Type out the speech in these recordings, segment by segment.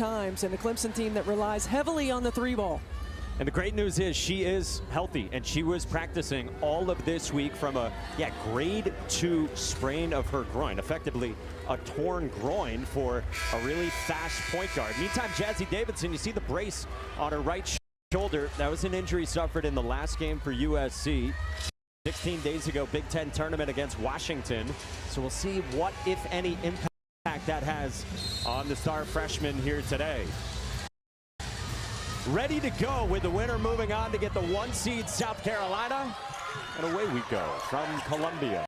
times, and a Clemson team that relies heavily on the three ball. And the great news is she is healthy, and she was practicing all of this week from a grade 2 sprain of her groin, effectively a torn groin for a really fast point guard. Meantime, Jazzy Davidson, you see the brace on her right shoulder. That was an injury suffered in the last game for USC. 16 days ago, Big Ten tournament against Washington. So we'll see what, if any, impact that has on the star freshman here today. Ready to go with the winner moving on to get the 1 seed South Carolina. And away we go from Columbia.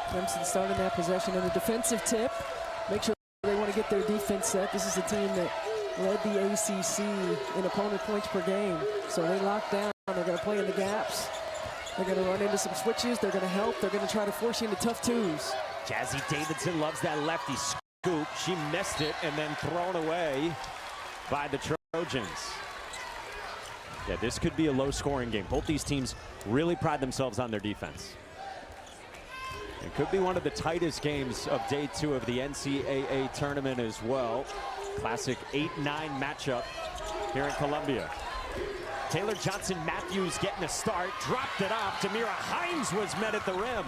Clemson starting that possession in a defensive tip. Make sure they want to get their defense set. This is a team that led the ACC in opponent points per game. So they lock down. They're going to play in the gaps. They're going to run into some switches. They're going to help. They're going to try to force you into tough twos. Jazzy Davidson loves that lefty scoop. She missed it and then thrown away by the Trojans. Yeah, this could be a low-scoring game. Both these teams really pride themselves on their defense. It could be one of the tightest games of day 2 of the NCAA tournament as well. Classic 8-9 matchup here in Columbia. Taylor Johnson-Matthews getting a start, dropped it off. Demira Hines was met at the rim.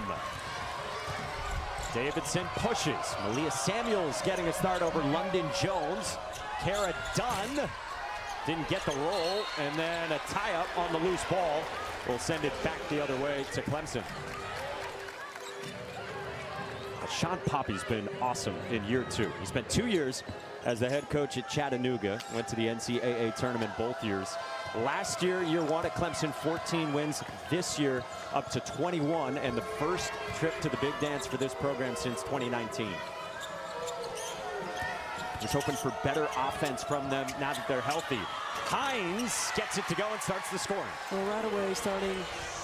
Davidson pushes. Malia Samuels getting a start over London Jones. Kara Dunn didn't get the roll, and then a tie-up on the loose ball will send it back the other way to Clemson. Sean Poppy's been awesome in year 2. He spent 2 years as the head coach at Chattanooga, went to the NCAA tournament both years. Last year, year 1 at Clemson, 14 wins. This year, up to 21, and the first trip to the big dance for this program since 2019. Just hoping for better offense from them now that they're healthy. Hines gets it to go and starts the scoring. Well, right away, starting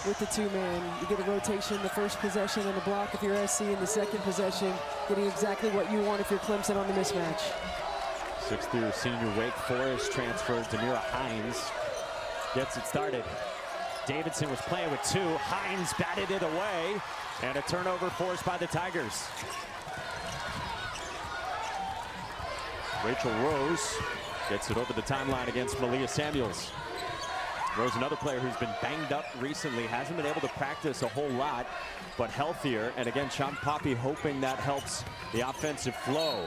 with the 2-man, you get a rotation, the first possession and a block if you're SC, in the second possession, getting exactly what you want if you're Clemson on the mismatch. 6th-year senior Wake Forest transfer, Demira Hines, gets it started. Davidson was playing with 2. Hines batted it away, and a turnover forced by the Tigers. Rachel Rose gets it over the timeline against Malia Samuels. Rose, another player who's been banged up recently, hasn't been able to practice a whole lot, but healthier. And again, Sean Poppy hoping that helps the offensive flow.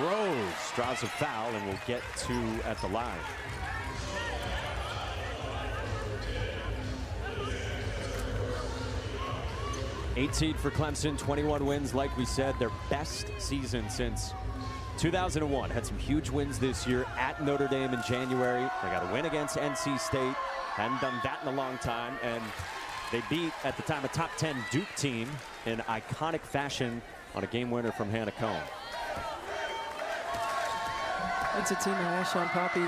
Rose draws a foul and will get 2 at the line. Eight seed for Clemson, 21 wins, like we said, their best season since 2001. Had some huge wins this year at Notre Dame in January. They got a win against NC State. Hadn't done that in a long time. And they beat, at the time, a top 10 Duke team in iconic fashion on a game winner from Hannah Cohn. It's a team that asked Sean Poppy,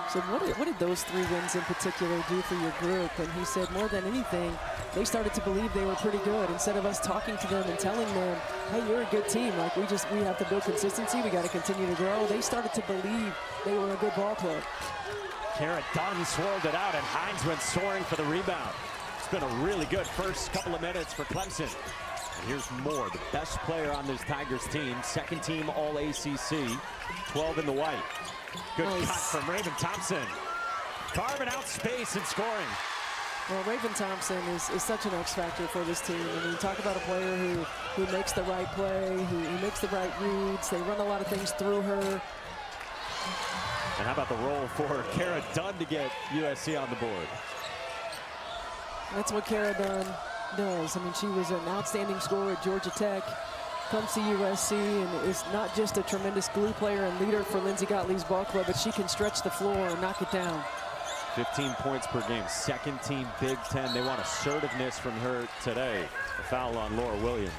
said, what did those 3 wins in particular do for your group? And he said, more than anything, they started to believe they were pretty good. Instead of us talking to them and telling them, hey, you're a good team, like we have to build consistency, we got to continue to grow. They started to believe they were a good ball club. Kara Dunn swirled it out, and Hines went soaring for the rebound. It's been a really good first couple of minutes for Clemson. And here's Moore, the best player on this Tigers team, 2nd team All-ACC, 12 in the white. Good cut from Raven Thompson. Carving out space and scoring. Well, Raven Thompson is such an X factor for this team. I mean, you talk about a player who makes the right play, who makes the right reads. They run a lot of things through her. And how about the roll for Kara Dunn to get USC on the board? That's what Kara Dunn does. I mean, she was an outstanding scorer at Georgia Tech. Comes to USC and is not just a tremendous glue player and leader for Lindsey Gottlieb's ball club, but she can stretch the floor and knock it down. 15 points per game, 2nd team Big Ten. They want assertiveness from her today. A foul on Laura Williams.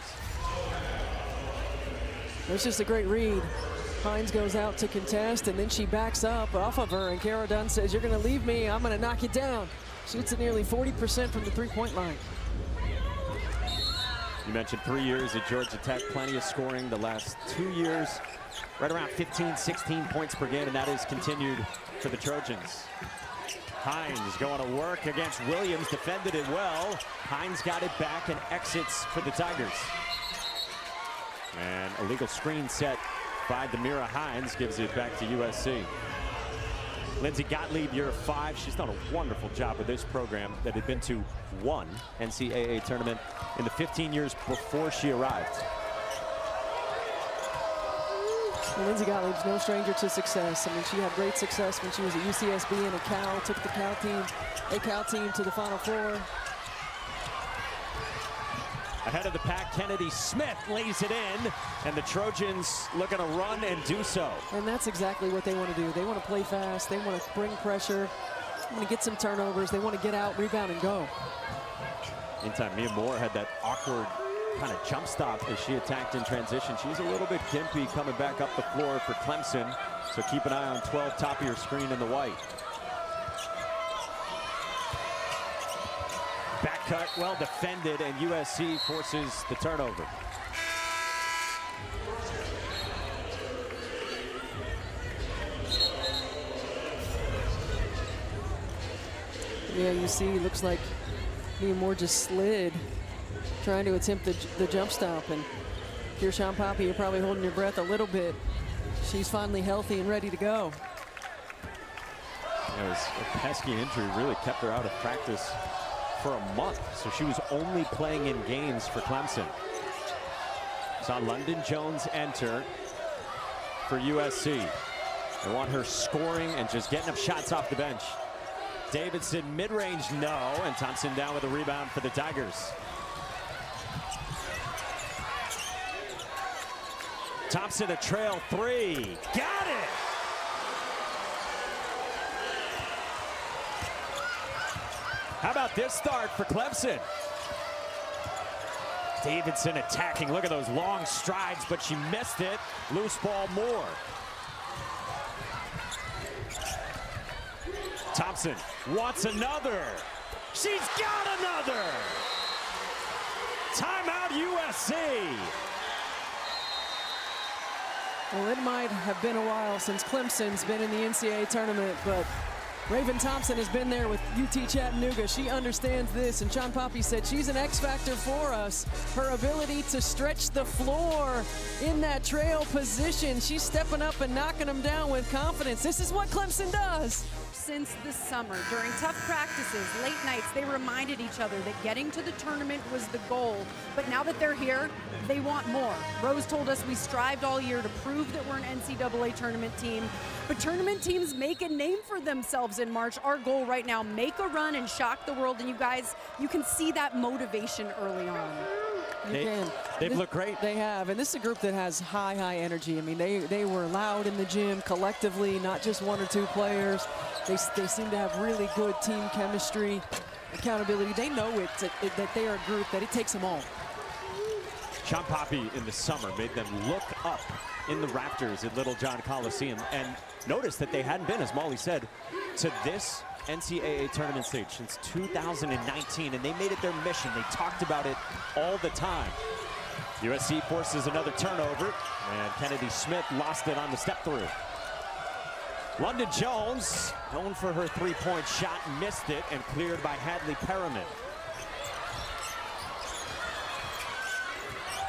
It's just a great read. Hines goes out to contest, and then she backs up off of her, and Kara Dunn says, you're going to leave me, I'm going to knock it down. Shoots at nearly 40% from the 3-point line. You mentioned 3 years at Georgia Tech, plenty of scoring the last 2 years, right around 15, 16 points per game, and that has continued for the Trojans. Hines going to work against Williams, defended it well. Hines got it back and exits for the Tigers. And a legal screen set by Demira Hines, gives it back to USC. Lindsey Gottlieb, year 5. She's done a wonderful job with this program that had been to one NCAA tournament in the 15 years before she arrived. Well, Lindsey Gottlieb's no stranger to success. I mean, she had great success when she was at UCSB and at Cal, took the Cal team to the Final Four. Ahead of the pack, Kennedy Smith lays it in, and the Trojans looking to run and do so. And that's exactly what they want to do. They want to play fast. They want to bring pressure. They want to get some turnovers. They want to get out, rebound, and go. Meantime, Mia Moore had that awkward kind of jump stop as she attacked in transition. She's a little bit gimpy coming back up the floor for Clemson, so keep an eye on 12, top of your screen in the white. Back cut, well defended, and USC forces the turnover. Yeah, you see, looks like Mia Moore just slid, trying to attempt the jump stop. And if you're Sean Poppy, you're probably holding your breath a little bit. She's finally healthy and ready to go. It was a pesky injury, really kept her out of practice for a month, so she was only playing in games for Clemson. Saw London Jones enter for USC. They want her scoring and just getting up shots off the bench. Davidson mid-range, no, and Thompson down with a rebound for the Tigers. Thompson a trail 3, got it! How about this start for Clemson? Davidson attacking. Look at those long strides, but she missed it. Loose ball Moore. Thompson wants another. She's got another. Timeout USC. Well, it might have been a while since Clemson's been in the NCAA tournament, but Raven Thompson has been there with UT Chattanooga. She understands this, and Sean Poppy said she's an X factor for us. Her ability to stretch the floor in that trail position. She's stepping up and knocking them down with confidence. This is what Clemson does. Since the summer, during tough practices, late nights, they reminded each other that getting to the tournament was the goal. But now that they're here, they want more. Rose told us we strived all year to prove that we're an NCAA tournament team. But tournament teams make a name for themselves in March. Our goal right now, make a run and shock the world. And you guys, you can see that motivation early on. They've looked great. They have, and this is a group that has high energy. I mean, they were loud in the gym collectively, not just one or two players. They seem to have really good team chemistry, accountability. They know that they are a group that it takes them all. Sean Poppy in the summer made them look up in the rafters at Little John Coliseum and notice that they hadn't been, as Molly said, to this NCAA tournament stage since 2019, and they made it their mission. They talked about it all the time. USC forces another turnover, and Kennedy Smith lost it on the step through. London Jones, known for her three-point shot, missed it and cleared by Hadley Perriman.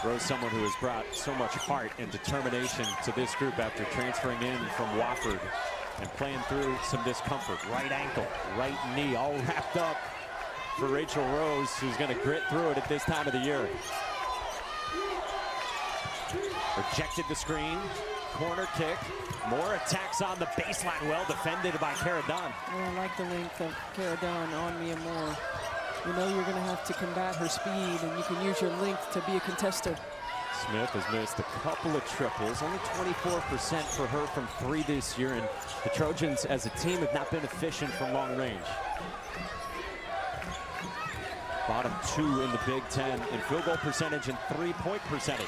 Rose, someone who has brought so much heart and determination to this group after transferring in from Wofford and playing through some discomfort. Right ankle, right knee, all wrapped up for Rachel Rose, who's going to grit through it at this time of the year. Rejected the screen, corner kick. More attacks on the baseline, well defended by Cara Dunn. I like the length of Cara Dunn on Mia Moore. You know you're going to have to combat her speed, and you can use your length to be a contestant. Smith has missed a couple of triples, only 24% for her from 3 this year, and the Trojans as a team have not been efficient from long range. Bottom 2 in the Big Ten in field goal percentage and three-point percentage.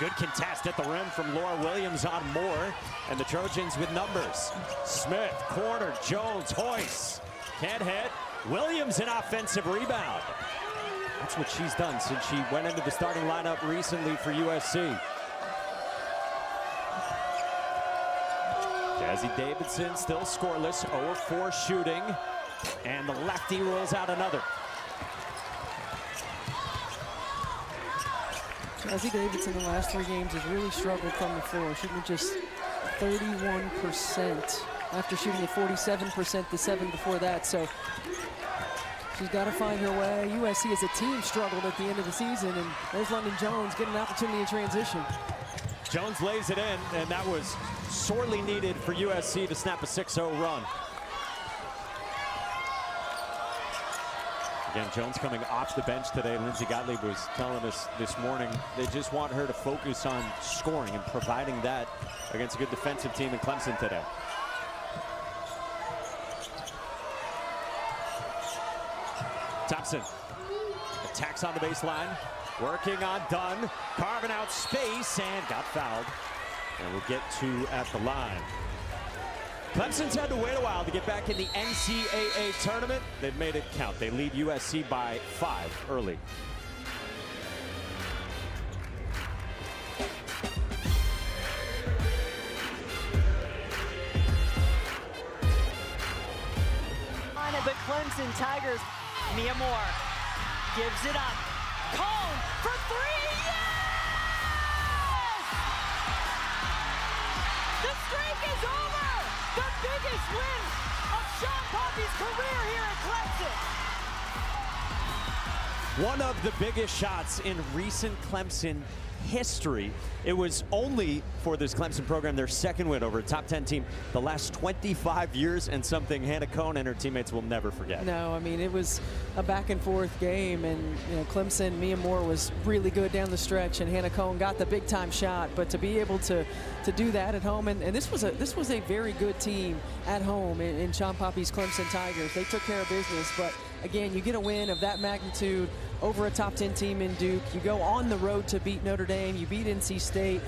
Good contest at the rim from Laura Williams on Moore, and the Trojans with numbers. Smith, corner, Jones, hoists, can't hit. Williams an offensive rebound. That's what she's done since she went into the starting lineup recently for USC. Jazzy Davidson still scoreless, 0 of 4 shooting, and the lefty rolls out another. Jazzy Davidson in the last 3 games has really struggled from the floor, shooting at just 31% after shooting at 47% the 7 before that. So she's got to find her way. USC as a team struggled at the end of the season, and there's London Jones getting an opportunity in transition. Jones lays it in, and that was sorely needed for USC to snap a 6-0 run. Again, Jones coming off the bench today. Lindsay Gottlieb was telling us this morning they just want her to focus on scoring and providing that against a good defensive team in Clemson today. Thompson attacks on the baseline, working on Dunn, carving out space, and got fouled. And we'll get 2 at the line. Clemson's had to wait a while to get back in the NCAA tournament. They've made it count. They lead USC by 5 early. On of the Clemson Tigers. Mia Moore gives it up. Cone for 3. Yes! The streak is over. The biggest win of Sean Poppy's career here at Clemson. One of the biggest shots in recent Clemson history. It was only for this Clemson program their 2nd win over a top 10 team the last 25 years, and something Hannah Cone and her teammates will never forget. No, I mean, it was a back and forth game, and Clemson, Mia Moore was really good down the stretch, and Hannah Cone got the big time shot. But to be able to do that at home, and this was a very good team at home in Sean Poppy's Clemson Tigers. They took care of business, but again, you get a win of that magnitude over a top 10 team in Duke. You go on the road to beat Notre Dame. You beat NC State.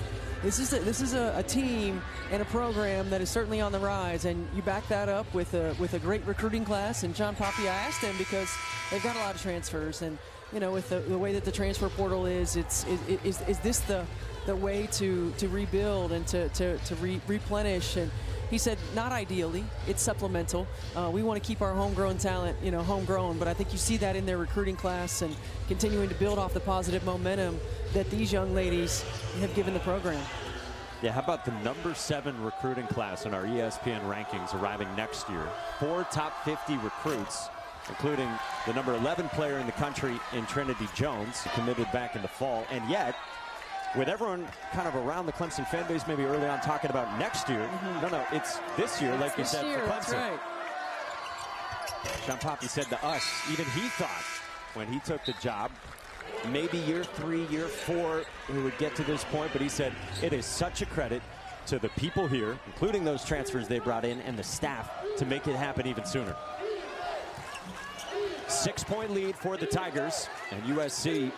This is a team and a program that is certainly on the rise, and you back that up with a great recruiting class. And Sean Poppy, I asked him because they've got a lot of transfers, and with the way that the transfer portal is this the way to rebuild and to replenish? And he said, not ideally. It's supplemental. We want to keep our homegrown talent, homegrown. But I think you see that in their recruiting class and continuing to build off the positive momentum that these young ladies have given the program. Yeah, how about the number 7 recruiting class in our ESPN rankings arriving next year? 4 top 50 recruits, including the number 11 player in the country in Trinity Jones, who committed back in the fall. And yet, with everyone kind of around the Clemson fan base maybe early on talking about next year, no, it's this year, like you said, for Clemson. That's right. Sean Poppy said to us, even he thought when he took the job, maybe year 3, year 4, we would get to this point, but he said it is such a credit to the people here, including those transfers they brought in and the staff, to make it happen even sooner. 6-point lead for the Tigers, and USC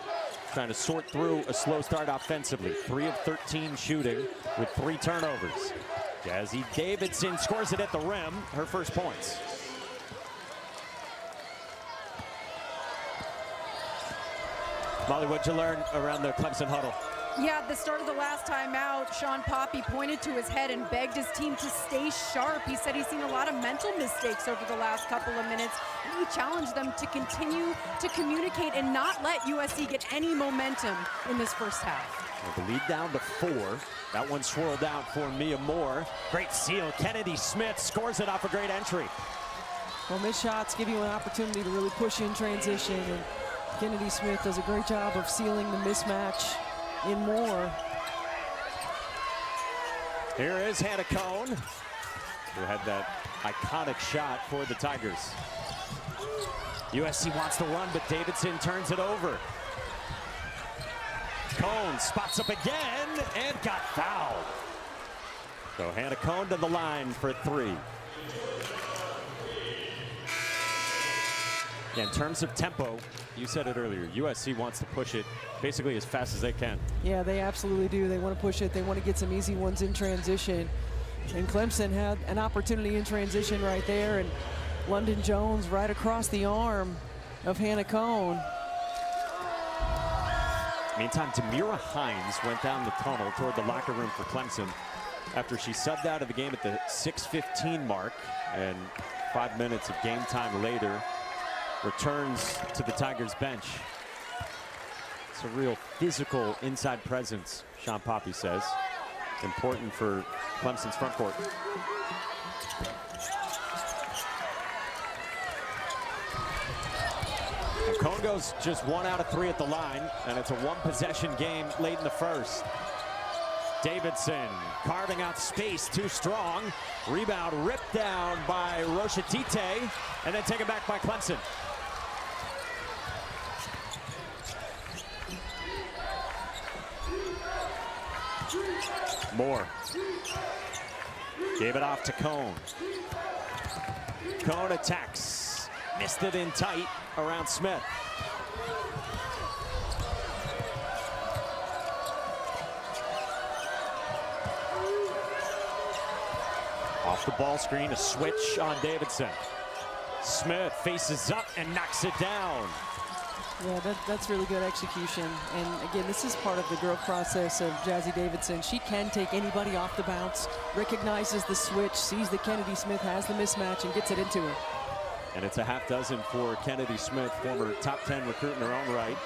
trying to sort through a slow start offensively. 3 of 13 shooting with 3 turnovers. Jazzy Davidson scores it at the rim, her first points. Molly, what'd you learn around the Clemson huddle? Yeah, at the start of the last time out, Sean Poppy pointed to his head and begged his team to stay sharp. He said he's seen a lot of mental mistakes over the last couple of minutes, and he challenged them to continue to communicate and not let USC get any momentum in this first half. Well, the lead down to 4. That one swirled out for Mia Moore. Great seal. Kennedy Smith scores it off a great entry. Well, missed shots give you an opportunity to really push in transition, and Kennedy Smith does a great job of sealing the mismatch in Moore. Here is Hannah Cone, who had that iconic shot for the Tigers. USC wants to run, but Davidson turns it over. Cone spots up again and got fouled. So Hannah Cone to the line for 3. Yeah, in terms of tempo, you said it earlier, USC wants to push it basically as fast as they can. Yeah, they absolutely do. They want to push it. They want to get some easy ones in transition. And Clemson had an opportunity in transition right there, and London Jones right across the arm of Hannah Cone. Meantime, Demira Hines went down the tunnel toward the locker room for Clemson after she subbed out of the game at the 6:15 mark, and 5 minutes of game time later returns to the Tigers bench. It's a real physical inside presence, Sean Poppy says. Important for Clemson's front court. And Cone goes just 1 out of 3 at the line, and it's a one-possession game late in the first. Davidson carving out space, too strong. Rebound ripped down by Roshatite, and then taken back by Clemson. Moore gave it off to Cone. Cone attacks, missed it in tight around Smith. Off the ball screen, a switch on Davidson. Smith faces up and knocks it down. Yeah, that's really good execution. And again, this is part of the growth process of Jazzy Davidson. She can take anybody off the bounce, recognizes the switch, sees that Kennedy Smith has the mismatch, and gets it into her. And it's a half dozen for Kennedy Smith, former top 10 recruit in her own right,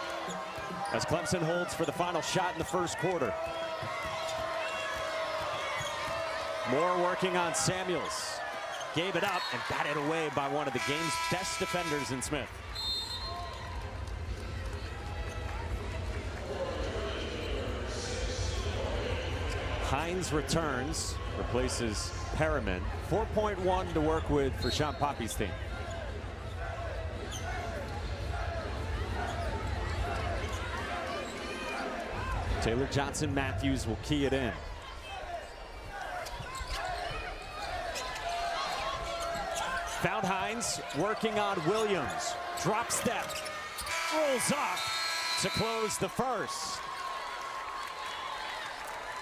as Clemson holds for the final shot in the first quarter. Moore working on Samuels. Gave it up and batted away by one of the game's best defenders in Smith. Hines returns, replaces Perriman. 4.1 to work with for Sean Poppy's team. Taylor Johnson-Matthews will key it in. Found Hines, working on Williams. Drop step, rolls off to close the first.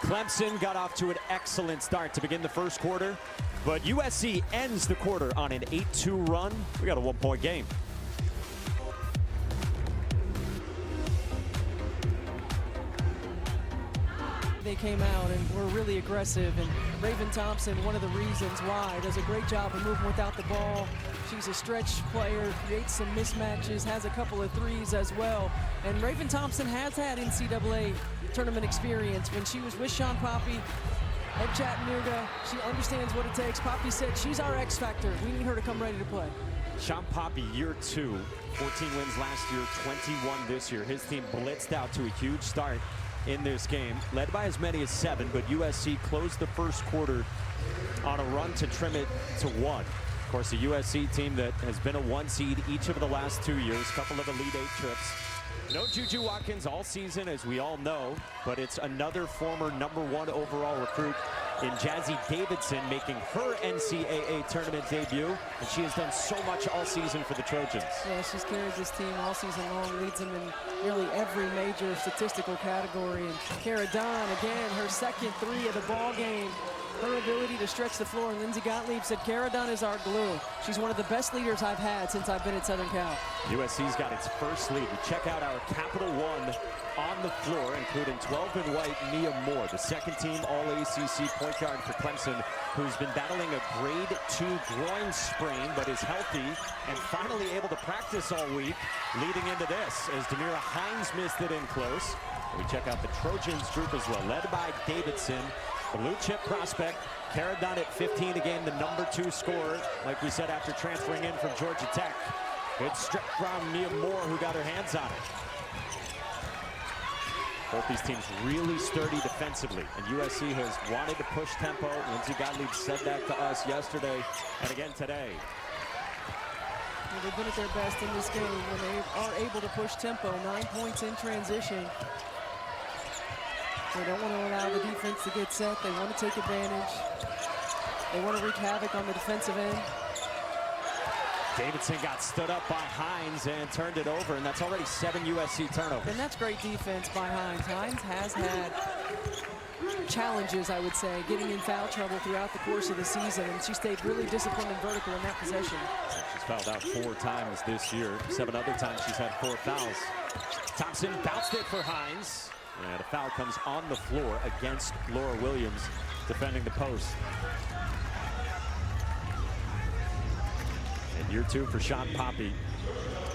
Clemson got off to an excellent start to begin the first quarter, but USC ends the quarter on an 8-2 run. We got a 1-point game. They came out and were really aggressive, and Raven Thompson, one of the reasons why, does a great job of moving without the ball. She's a stretch player, creates some mismatches, has a couple of threes as well. And Raven Thompson has had NCAA tournament experience. When she was with Sean Poppy at Chattanooga, she understands what it takes. Poppy said she's our X factor. We need her to come ready to play. Sean Poppy, year 2, 14 wins last year, 21 this year. His team blitzed out to a huge start in this game, led by as many as 7, but USC closed the first quarter on a run to trim it to 1. Of course, a USC team that has been a 1 seed each of the last 2 years, couple of Elite 8 trips. No Juju Watkins all season, as we all know, but it's another former #1 overall recruit in Jazzy Davidson making her NCAA tournament debut, and she has done so much all season for the Trojans. Yeah, she's carried this team all season long, leads them in nearly every major statistical category. And Cara Dunn, again, her second 3 of the ball game. Her ability to stretch the floor, and Lindsey Gottlieb said Cara Dunn is our glue. She's one of the best leaders I've had since I've been at Southern Cal. USC's got its first lead. We check out our Capital One on the floor, including 12 in white Mia Moore, the second-team All-ACC point guard for Clemson, who's been battling a grade 2 groin sprain, but is healthy and finally able to practice all week leading into this, as Demira Hines missed it in close. We check out the Trojans group as well, led by Davidson, blue chip prospect. Cara Dunn at 15 again, the #2 scorer, like we said, after transferring in from Georgia Tech. Good strip from Mia Moore, who got her hands on it. Both these teams really sturdy defensively, and USC has wanted to push tempo. Lindsey Gottlieb said that to us yesterday and again today. Well, they've been at their best in this game when they are able to push tempo. 9 points in transition. They don't want to allow the defense to get set. They want to take advantage. They want to wreak havoc on the defensive end. Davidson got stood up by Hines and turned it over, and that's already 7 USC turnovers. And that's great defense by Hines. Hines has had challenges, I would say, getting in foul trouble throughout the course of the season, and she stayed really disciplined and vertical in that possession. She's fouled out 4 times this year. 7 other times she's had 4 fouls. Thompson bounced it for Hines, and a foul comes on the floor against Laura Williams, defending the post. And year 2 for Sean Poppy.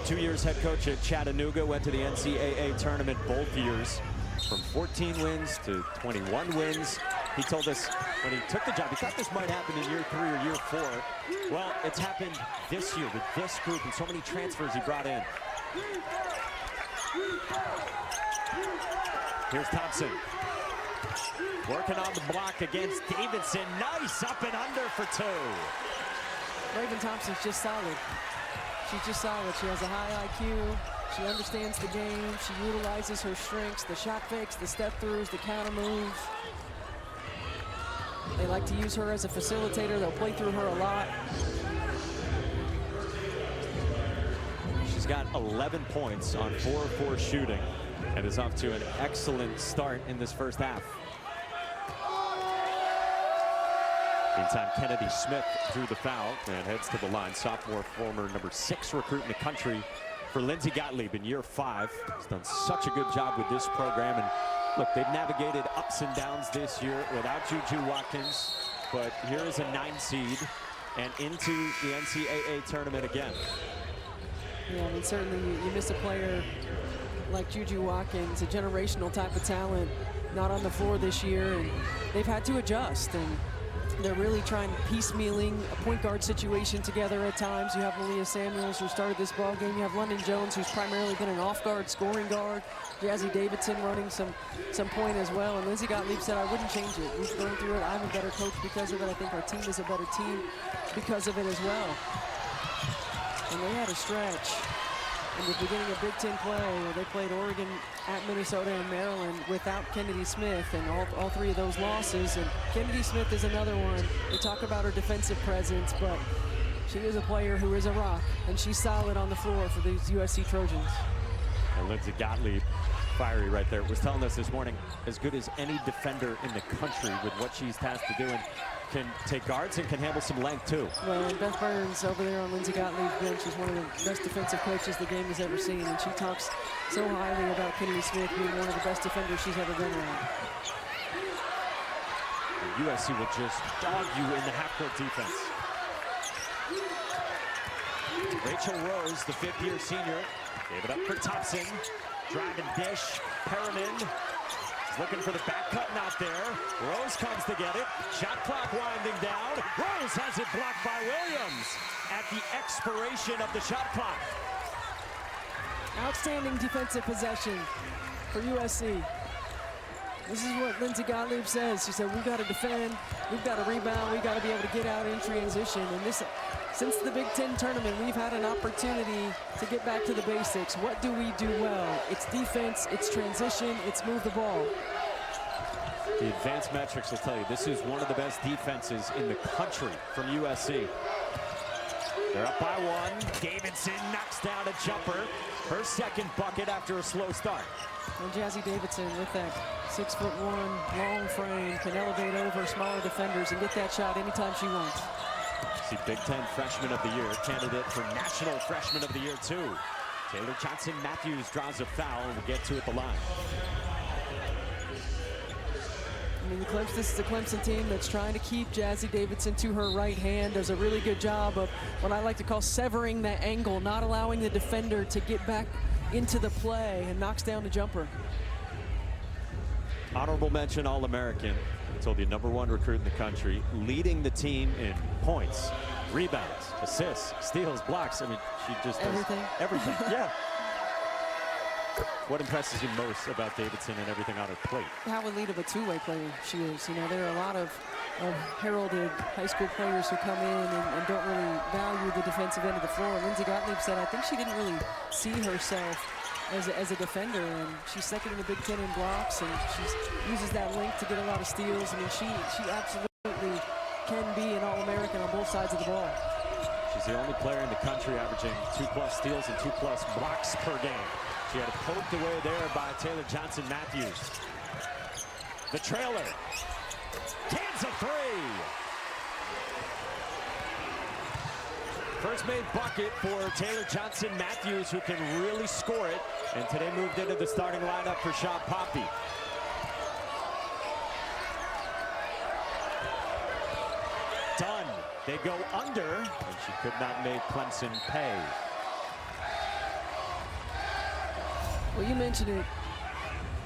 2 years head coach at Chattanooga, went to the NCAA tournament both years. From 14 wins to 21 wins. He told us when he took the job, he thought this might happen in year 3 or year 4. Well, it's happened this year with this group and so many transfers he brought in. Here's Thompson. Working on the block against Davidson. Nice up and under for 2. Raven Thompson's just solid. She's just solid. She has a high IQ. She understands the game. She utilizes her strengths, the shot fakes, the step throughs, the counter moves. They like to use her as a facilitator. They'll play through her a lot. She's got 11 points on 4-4 shooting and is off to an excellent start in this first half. Meantime, Kennedy Smith drew the foul and heads to the line. Sophomore, former number 6 recruit in the country for Lindsey Gottlieb in year 5. He's done such a good job with this program. And look, they've navigated ups and downs this year without Juju Watkins. But here is a 9 seed and into the NCAA tournament again. Yeah, I mean, certainly you miss a player like Juju Watkins, a generational type of talent, not on the floor this year. And they've had to adjust. And they're really trying piecemealing a point guard situation together at times. You have Malia Samuels, who started this ball game. You have London Jones, who's primarily been an off-guard scoring guard. Jazzy Davidson running some point as well. And Lindsey Gottlieb said, I wouldn't change it. We've gone through it. I'm a better coach because of it. I think our team is a better team because of it as well. And they had a stretch in the beginning of Big Ten play where they played Oregon, at Minnesota, and Maryland without Kennedy Smith, and all 3 of those losses. And Kennedy Smith is another one. We talk about her defensive presence, but she is a player who is a rock, and she's solid on the floor for these USC Trojans. And Lindsey Gottlieb, fiery right there, was telling us this morning, as good as any defender in the country with what she's tasked to do, and can take guards and can handle some length too. Well, and Beth Burns over there on Lindsey Gottlieb's bench is one of the best defensive coaches the game has ever seen, and she talks so highly about Kennedy Smith being one of the best defenders she's ever been around. And USC will just dog you in the half-court defense. Rachel Rose, the 5th-year senior, gave it up for Thompson. Driving dish, Perriman. Looking for the back cut, not there. Rose comes to get it. Shot clock winding down. Rose has it blocked by Williams at the expiration of the shot clock. Outstanding defensive possession for USC. This is what Lindsey Gottlieb says. She said, we've got to defend, we've got to rebound, we've got to be able to get out in transition. And this, since the Big Ten tournament, we've had an opportunity to get back to the basics. What do we do well? It's defense, it's transition, it's move the ball. The advanced metrics will tell you this is one of the best defenses in the country from USC. They're up by 1. Davidson knocks down a jumper. Her 2nd bucket after a slow start. And Jazzy Davidson with that 6'1" long frame can elevate over smaller defenders and get that shot anytime she wants. See, Big Ten Freshman of the Year, candidate for National Freshman of the Year too. Taylor Johnson-Matthews draws a foul and will get to at the line. I mean, this is a Clemson team that's trying to keep Jazzy Davidson to her right hand. Does a really good job of what I like to call severing that angle, not allowing the defender to get back into the play, and knocks down the jumper. Honorable mention All-American. I told you, #1 recruit in the country, leading the team in points, rebounds, assists, steals, blocks. I mean, she just does everything. Yeah. What impresses you most about Davidson and everything on her plate? How elite of a two-way player she is. You know, there are a lot of heralded high school players who come in and don't really value the defensive end of the floor. Lindsey Gottlieb said, I think she didn't really see herself as a defender, and she's 2nd in the Big Ten in blocks, and she uses that length to get a lot of steals. I mean, she absolutely can be an All-American on both sides of the ball. She's the only player in the country averaging 2+ steals and 2+ blocks per game. She had it poked away there by Taylor Johnson-Matthews. The trailer. Cans a 3. First made bucket for Taylor Johnson-Matthews, who can really score it. And today moved into the starting lineup for Sean Poppy. Dunn They go under, and she could not make Clemson pay. Well, you mentioned it.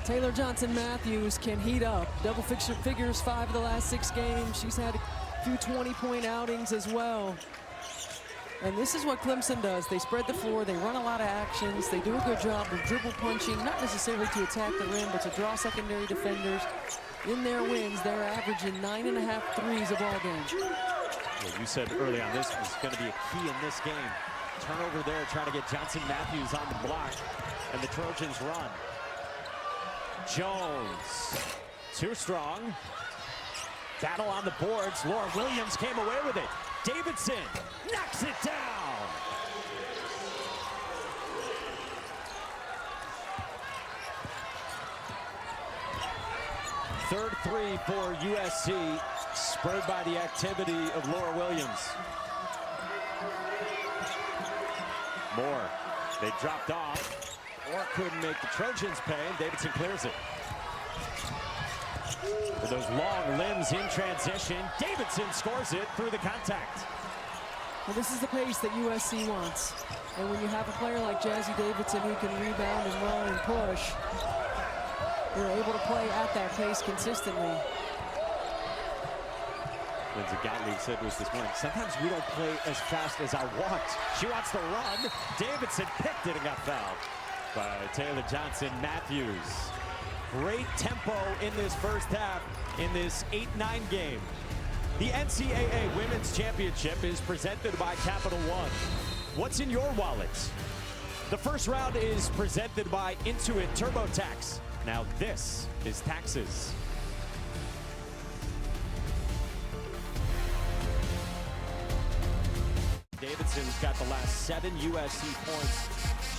Taylor Johnson-Matthews can heat up. Double figures 5 of the last 6 games. She's had a few 20-point outings as well. And this is what Clemson does. They spread the floor. They run a lot of actions. They do a good job of dribble punching, not necessarily to attack the rim, but to draw secondary defenders. In their wins, they're averaging 9.5 threes a ball game. Well, you said early on this was going to be a key in this game. Turnover there, trying to get Johnson-Matthews on the block, and the Trojans run. Jones, too strong. Battle on the boards. Laura Williams came away with it. Davidson knocks it down. Third three for USC, spurred by the activity of Laura Williams. Moore, they dropped off, or couldn't make the Trojans pay, and Davidson clears it. With those long limbs in transition, Davidson scores it through the contact. Well, this is the pace that USC wants. And when you have a player like Jazzy Davidson who can rebound and run and push, you're able to play at that pace consistently. Lindsey Gottlieb said to us this morning, sometimes we don't play as fast as I want. She wants to run. Davidson picked it and got fouled by Taylor Johnson-Matthews. Great tempo in this first half in this 8-9 game. The NCAA Women's Championship is presented by Capital One. What's in your wallet? The first round is presented by Intuit TurboTax. Now this is taxes. Davidson's got the last 7 USC points.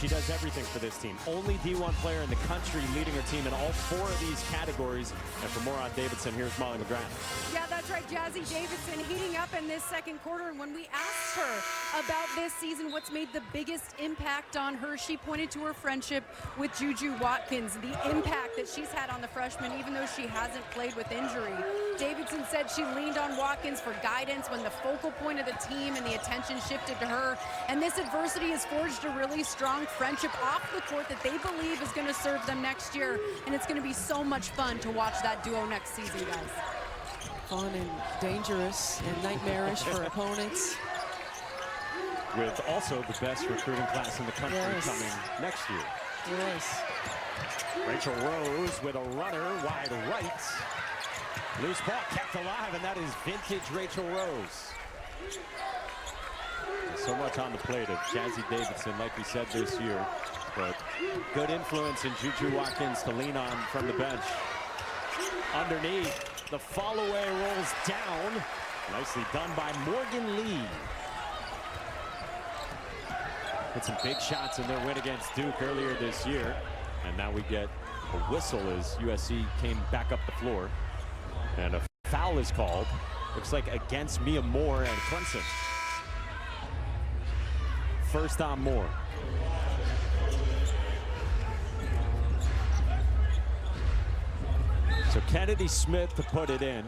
She does everything for this team. Only D1 player in the country leading her team in all 4 of these categories. And for more on Davidson, here's Molly McGrath. Yeah, that's right. Jazzy Davidson heating up in this second quarter. And when we asked her about this season, what's made the biggest impact on her, she pointed to her friendship with Juju Watkins, the impact that she's had on the freshman, even though she hasn't played with injury. Davidson said she leaned on Watkins for guidance when the focal point of the team and the attention shifted to her. And this adversity has forged a really strong friendship off the court that they believe is going to serve them next year. And it's going to be so much fun to watch that duo next season, guys. Fun and dangerous and nightmarish for opponents. With also the best recruiting class in the country coming next year. Yes. Rachel Rose with a runner wide right. Loose ball kept alive, and that is vintage Rachel Rose. So much on the plate of Jazzy Davidson, like we said this year, but good influence in Juju Watkins to lean on from the bench. Underneath, the follow-away rolls down. Nicely done by Morgan Lee. Hit some big shots in their win against Duke earlier this year, and now we get a whistle as USC came back up the floor, and a foul is called. Looks like against Mia Moore and Clemson. First on Moore. So Kennedy Smith to put it in.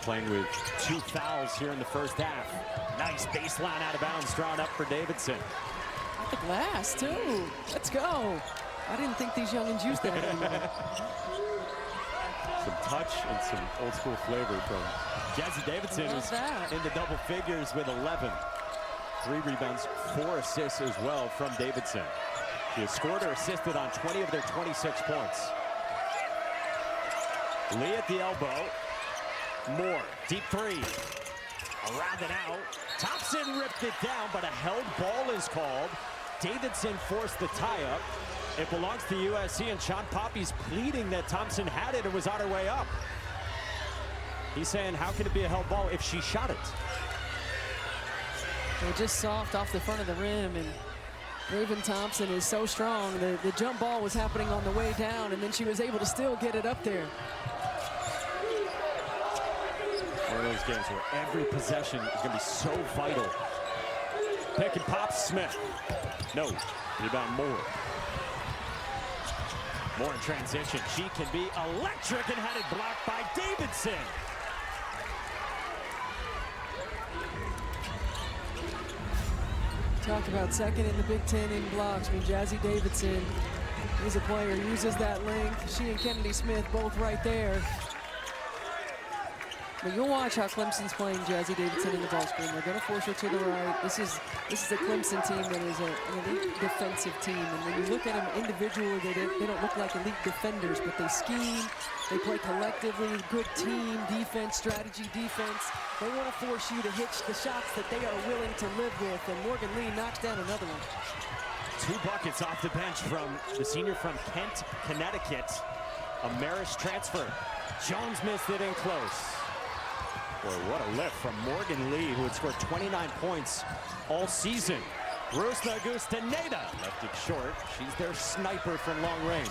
Playing with 2 fouls here in the first half. Nice baseline out of bounds drawn up for Davidson. At the glass, too. Let's go. I didn't think these youngins used that anymore. Some touch and some old school flavor from Jazzy Davidson, who's in the double figures with 11. 3 rebounds, 4 assists as well from Davidson. She has scored or assisted on 20 of their 26 points. Lee at the elbow. Moore, deep 3. Around and out. Thompson ripped it down, but a held ball is called. Davidson forced the tie-up. It belongs to USC, and Sean Poppy's pleading that Thompson had it and was on her way up. He's saying, how can it be a held ball if she shot it? They're just soft off the front of the rim, and Raven Thompson is so strong. The jump ball was happening on the way down, and then she was able to still get it up there. One of those games where every possession is going to be so vital. Pick and pop Smith. No. Rebound Moore. Moore in transition. She can be electric and had it blocked by Davidson. Talk about second in the Big Ten in blocks. I mean, Jazzy Davidson is a player, uses that length. She and Kennedy Smith both right there. But you'll watch how Clemson's playing Jazzy Davidson in the ball screen. They're going to force her to the right. This is a Clemson team that is an elite defensive team. And when you look at them individually, they don't look like elite defenders, but they scheme, they play collectively, good team, defense, strategy, defense. They want to force you to hit the shots that they are willing to live with. And Morgan Lee knocks down another one. 2 buckets off the bench from the senior from Kent, Connecticut. A Marist transfer. Jones missed it in close. Boy, what a lift from Morgan Lee, who had scored 29 points all season. Rusna Gustaneda left it short. She's their sniper from long range.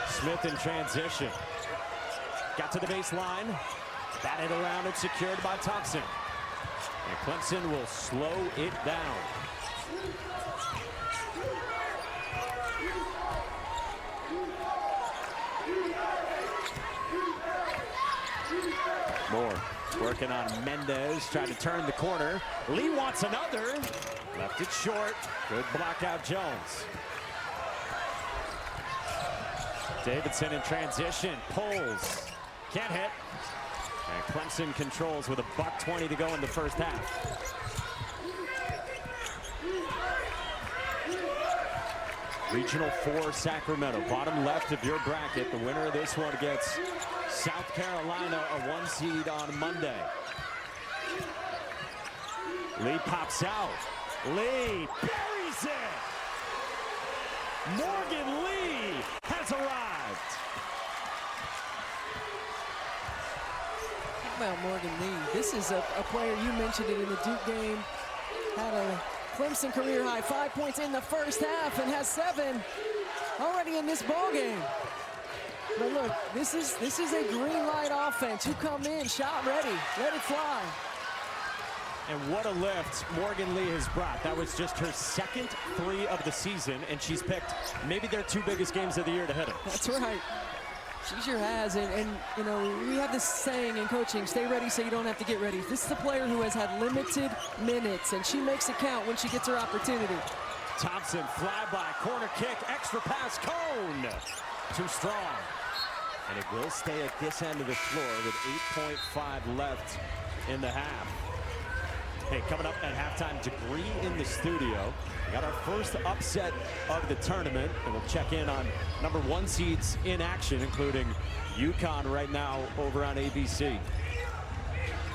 Smith in transition. Got to the baseline. Batted around and secured by Thompson. And Clemson will slow it down. Moore working on Mendez, trying to turn the corner. Lee wants another. Left it short. Good block out Jones. Davidson in transition. Pulls. Can't hit. And Clemson controls with a $1:20 to go in the first half. Regional 4 Sacramento, bottom left of your bracket. The winner of this one gets South Carolina, a 1 seed on Monday. Lee pops out. Lee buries it. Morgan Lee has arrived. Talk about Morgan Lee. This is a player, you mentioned it in the Duke game, had a Clemson career high 5 points in the first half and has 7 already in this ball game. But look, this is a green light offense. You come in, shot ready, let it fly. And what a lift Morgan Lee has brought. That was just her second 3 of the season, and she's picked maybe their 2 biggest games of the year to hit them. That's right. She sure has, and you know, we have this saying in coaching, stay ready so you don't have to get ready. This is a player who has had limited minutes, and she makes it count when she gets her opportunity. Thompson, flyby, corner kick, extra pass, Cone. Too strong. And it will stay at this end of the floor with 8.5 left in the half. Hey, coming up at halftime, Degree in the studio. We got our first upset of the tournament, and we'll check in on number 1 seeds in action, including UConn right now over on ABC.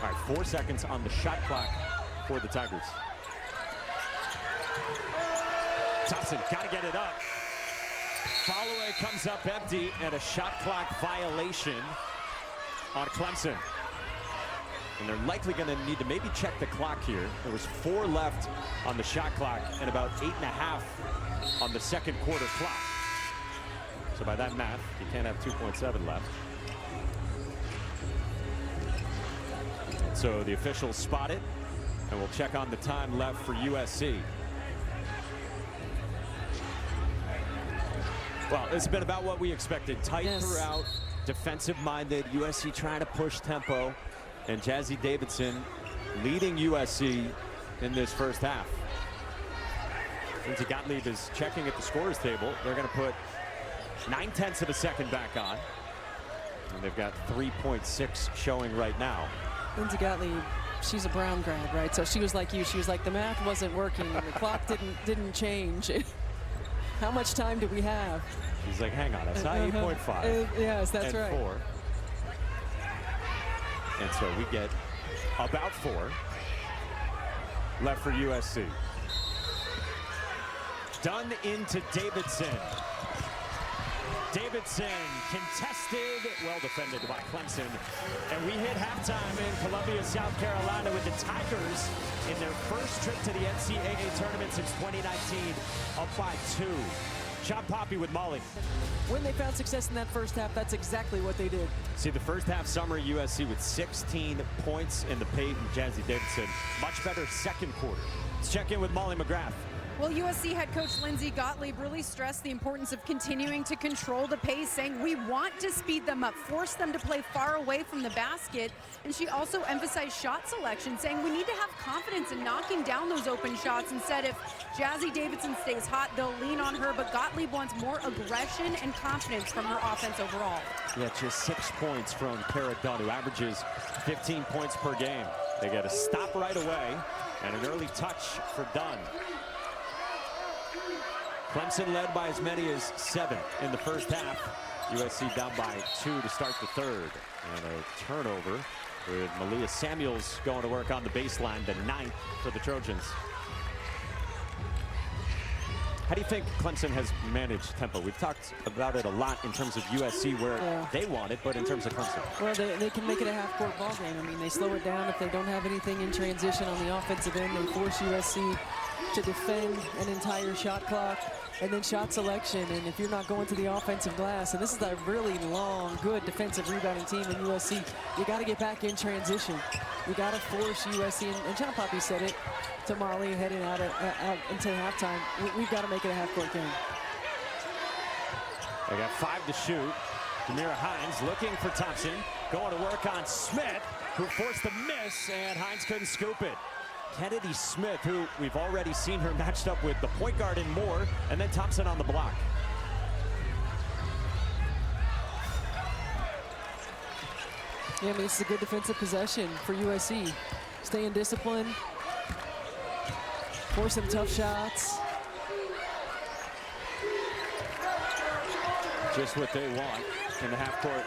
All right, 4 seconds on the shot clock for the Tigers. Thompson, gotta get it up. Followaway comes up empty, and a shot clock violation on Clemson. And they're likely going to need to maybe check the clock here. There was 4 left on the shot clock and about 8.5 on the second quarter clock. So by that math, you can't have 2.7 left. So the officials spot it, and we'll check on the time left for USC. Well, it's been about what we expected. Tight throughout, defensive-minded. USC trying to push tempo. And Jazzy Davidson leading USC in this first half. Lindsey Gottlieb is checking at the scorers table. They're going to put 9/10 of a second back on. And they've got 3.6 showing right now. Lindsey Gottlieb, she's a Brown grad, right? So she was like you. She was like, the math wasn't working. The clock didn't change. How much time do we have? She's like, hang on, I saw 8.5. Yes, that's right. 4. And so we get about 4 left for USC. Done into Davidson. Davidson contested, well defended by Clemson. And we hit halftime in Columbia, South Carolina with the Tigers in their first trip to the NCAA tournament since 2019, up by 2. Sean Poppy with Molly. When they found success in that first half, that's exactly what they did. See, the first half summary, USC with 16 points in the paint, and Jazzy Davidson much better second quarter. Let's check in with Molly McGrath. Well, USC head coach Lindsey Gottlieb really stressed the importance of continuing to control the pace, saying we want to speed them up, force them to play far away from the basket. And she also emphasized shot selection, saying we need to have confidence in knocking down those open shots and said if Jazzy Davidson stays hot, they'll lean on her. But Gottlieb wants more aggression and confidence from her offense overall. Yeah, just 6 points from Kara Dunn, who averages 15 points per game. They get a stop right away and an early touch for Dunn. Clemson led by as many as 7 in the first half. USC down by 2 to start the third. And a turnover with Malia Samuels going to work on the baseline, the 9th for the Trojans. How do you think Clemson has managed tempo? We've talked about it a lot in terms of USC where they want it, but in terms of Clemson. Well, they can make it a half-court ball game. I mean, they slow it down if they don't have anything in transition on the offensive end. They force USC to defend an entire shot clock and then shot selection. And if you're not going to the offensive glass, and this is a really long, good defensive rebounding team in USC, you got to get back in transition. You got to force USC, and John Poppy said it to Molly heading out into halftime. We've got to make it a half-court game. They got 5 to shoot. Demira Hines looking for Thompson, going to work on Smith, who forced a miss, and Hines couldn't scoop it. Kennedy Smith, who we've already seen her matched up with the point guard and Moore, and then Thompson on the block. Yeah, I mean, this is a good defensive possession for USC. Staying disciplined, force some tough shots. Just what they want in the half court.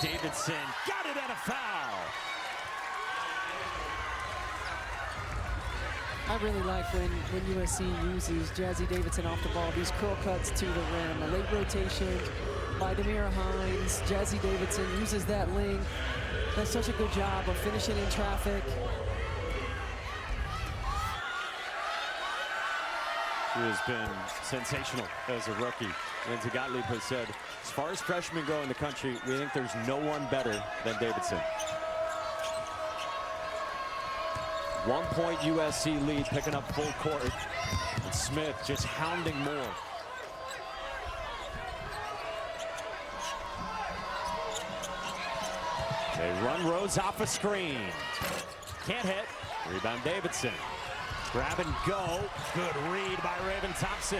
Davidson got it at a foul. I really like when USC uses Jazzy Davidson off the ball, these curl cuts to the rim, a late rotation by Demira Hines. Jazzy Davidson uses that length. Does such a good job of finishing in traffic. She has been sensational as a rookie. Lindsey Gottlieb has said, as far as freshmen go in the country, we think there's no one better than Davidson. 1 point USC lead, picking up full court. And Smith just hounding Moore. They run Rose off a screen. Can't hit. Rebound Davidson. Grab and go. Good read by Raven Thompson.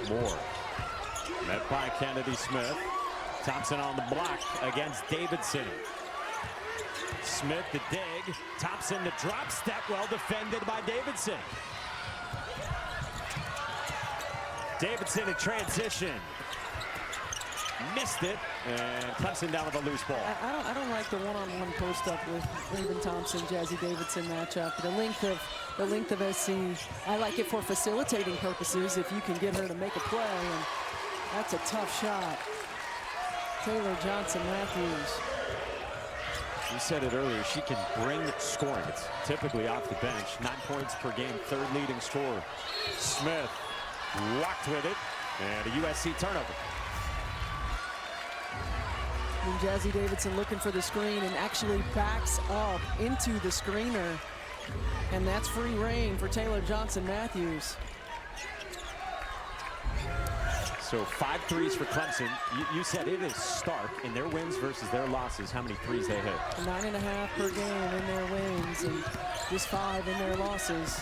Moore. Met by Kennedy Smith. Thompson on the block against Davidson. Smith the dig. Thompson the drop step. Well defended by Davidson. Davidson in transition. Missed it, and Clemson down with a loose ball. I don't like the one-on-one post-up with Raven Thompson, Jazzy Davidson matchup. The length of SC, I like it for facilitating purposes if you can get her to make a play, and that's a tough shot. Taylor Johnson-Matthews. You said it earlier, she can bring scoring. It's typically off the bench. 9 points per game, third leading scorer. Smith walked with it, and a USC turnover. And Jazzy Davidson looking for the screen and actually backs up into the screener. And that's free reign for Taylor Johnson-Matthews. So 5 threes for Clemson. You said it is stark in their wins versus their losses, how many threes they hit. 9.5 per game in their wins and just 5 in their losses.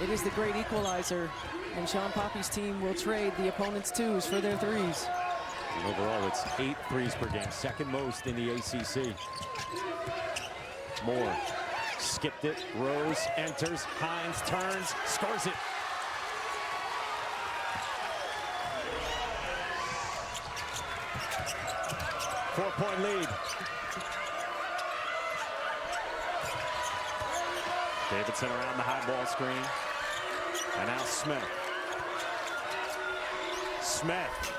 It is the great equalizer, and Sean Poppy's team will trade the opponent's 2s for their 3s. And overall, it's 8 threes per game, second most in the ACC. Moore skipped it. Rose enters. Hines turns, scores it. Four-point lead. Davidson around the high ball screen. And now Smith. Smith.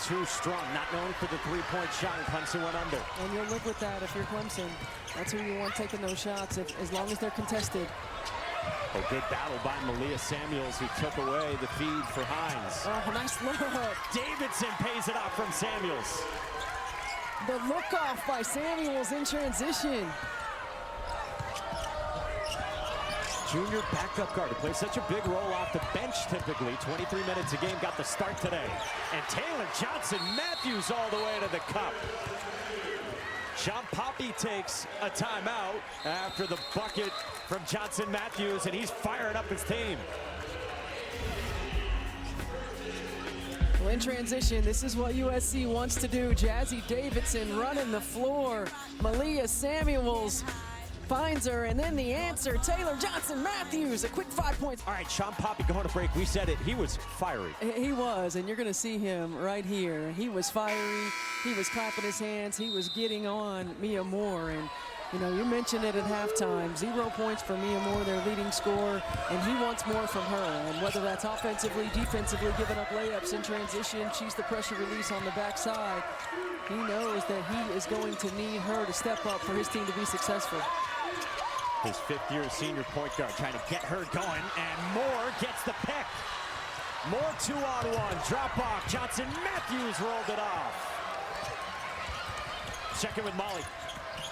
Too strong, not known for the three-point shot, and Clemson went under. And you'll live with that if you're Clemson. That's who you want taking those shots, as long as they're contested. A good battle by Malia Samuels, who took away the feed for Hines. Oh, nice look. Davidson pays it off from Samuels. The look off by Samuels in transition. junior backup guard who plays such a big role off the bench typically. 23 minutes a game, got the start today. And Taylor Johnson-Matthews all the way to the cup. Sean Poppy takes a timeout after the bucket from Johnson-Matthews, and he's firing up his team. Well, in transition, this is what USC wants to do. Jazzy Davidson running the floor. Malia Samuels finds her, and then the answer, Taylor Johnson-Matthews, a quick 5 points. All right, Sean Poppy going to break. We said it. He was fiery. He was, and you're going to see him right here. He was fiery. He was clapping his hands. He was getting on Mia Moore. And, you know, you mentioned it at halftime. 0 points for Mia Moore, their leading scorer, and he wants more from her. And whether that's offensively, defensively, giving up layups in transition, she's the pressure release on the backside. He knows that he is going to need her to step up for his team to be successful. His fifth-year senior point guard trying to get her going, and Moore gets the pick. Moore 2-on-1, drop off. Johnson-Matthews rolled it off. Check in with Molly.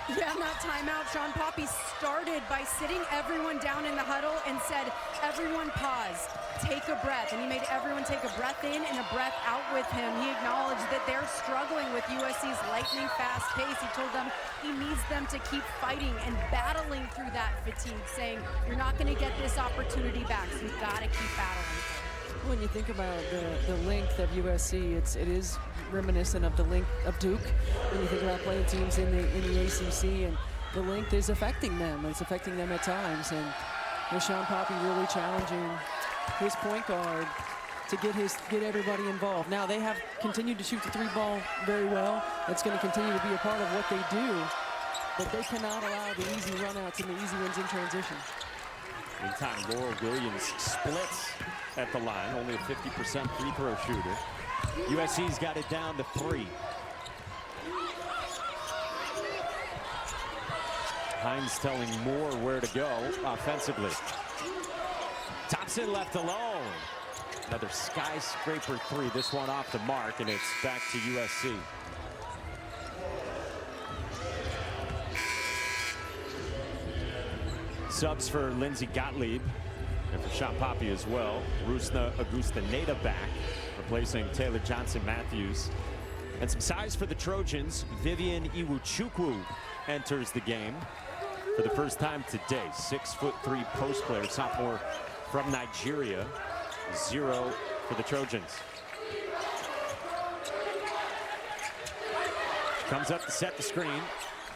Yeah, in that timeout, Sean Poppy started by sitting everyone down in the huddle and said, everyone pause, take a breath. And he made everyone take a breath in and a breath out with him. He acknowledged that they're struggling with USC's lightning fast pace. He told them he needs them to keep fighting and battling through that fatigue, saying, you're not going to get this opportunity back, so you've got to keep battling. When you think about the length of USC, it is reminiscent of the length of Duke. When you think about playing teams in the ACC, and the length is affecting them. It's affecting them at times, and with Sean Poppy really challenging his point guard to get everybody involved. Now they have continued to shoot the three ball very well. That's going to continue to be a part of what they do, but they cannot allow the easy runouts and the easy wins in transition. Meantime, Laura Williams splits at the line, only a 50% free throw shooter. USC's got it down to 3. Hines telling Moore where to go offensively. Thompson left alone. Another skyscraper 3. This one off the mark, and it's back to USC. Subs for Lindsey Gottlieb and for Sean Poppy as well. Rusna Augusta-Neda back, replacing Taylor Johnson-Matthews. And some size for the Trojans. Vivian Iwuchukwu enters the game for the first time today. 6'3" post player, sophomore from Nigeria. 0 for the Trojans. Comes up to set the screen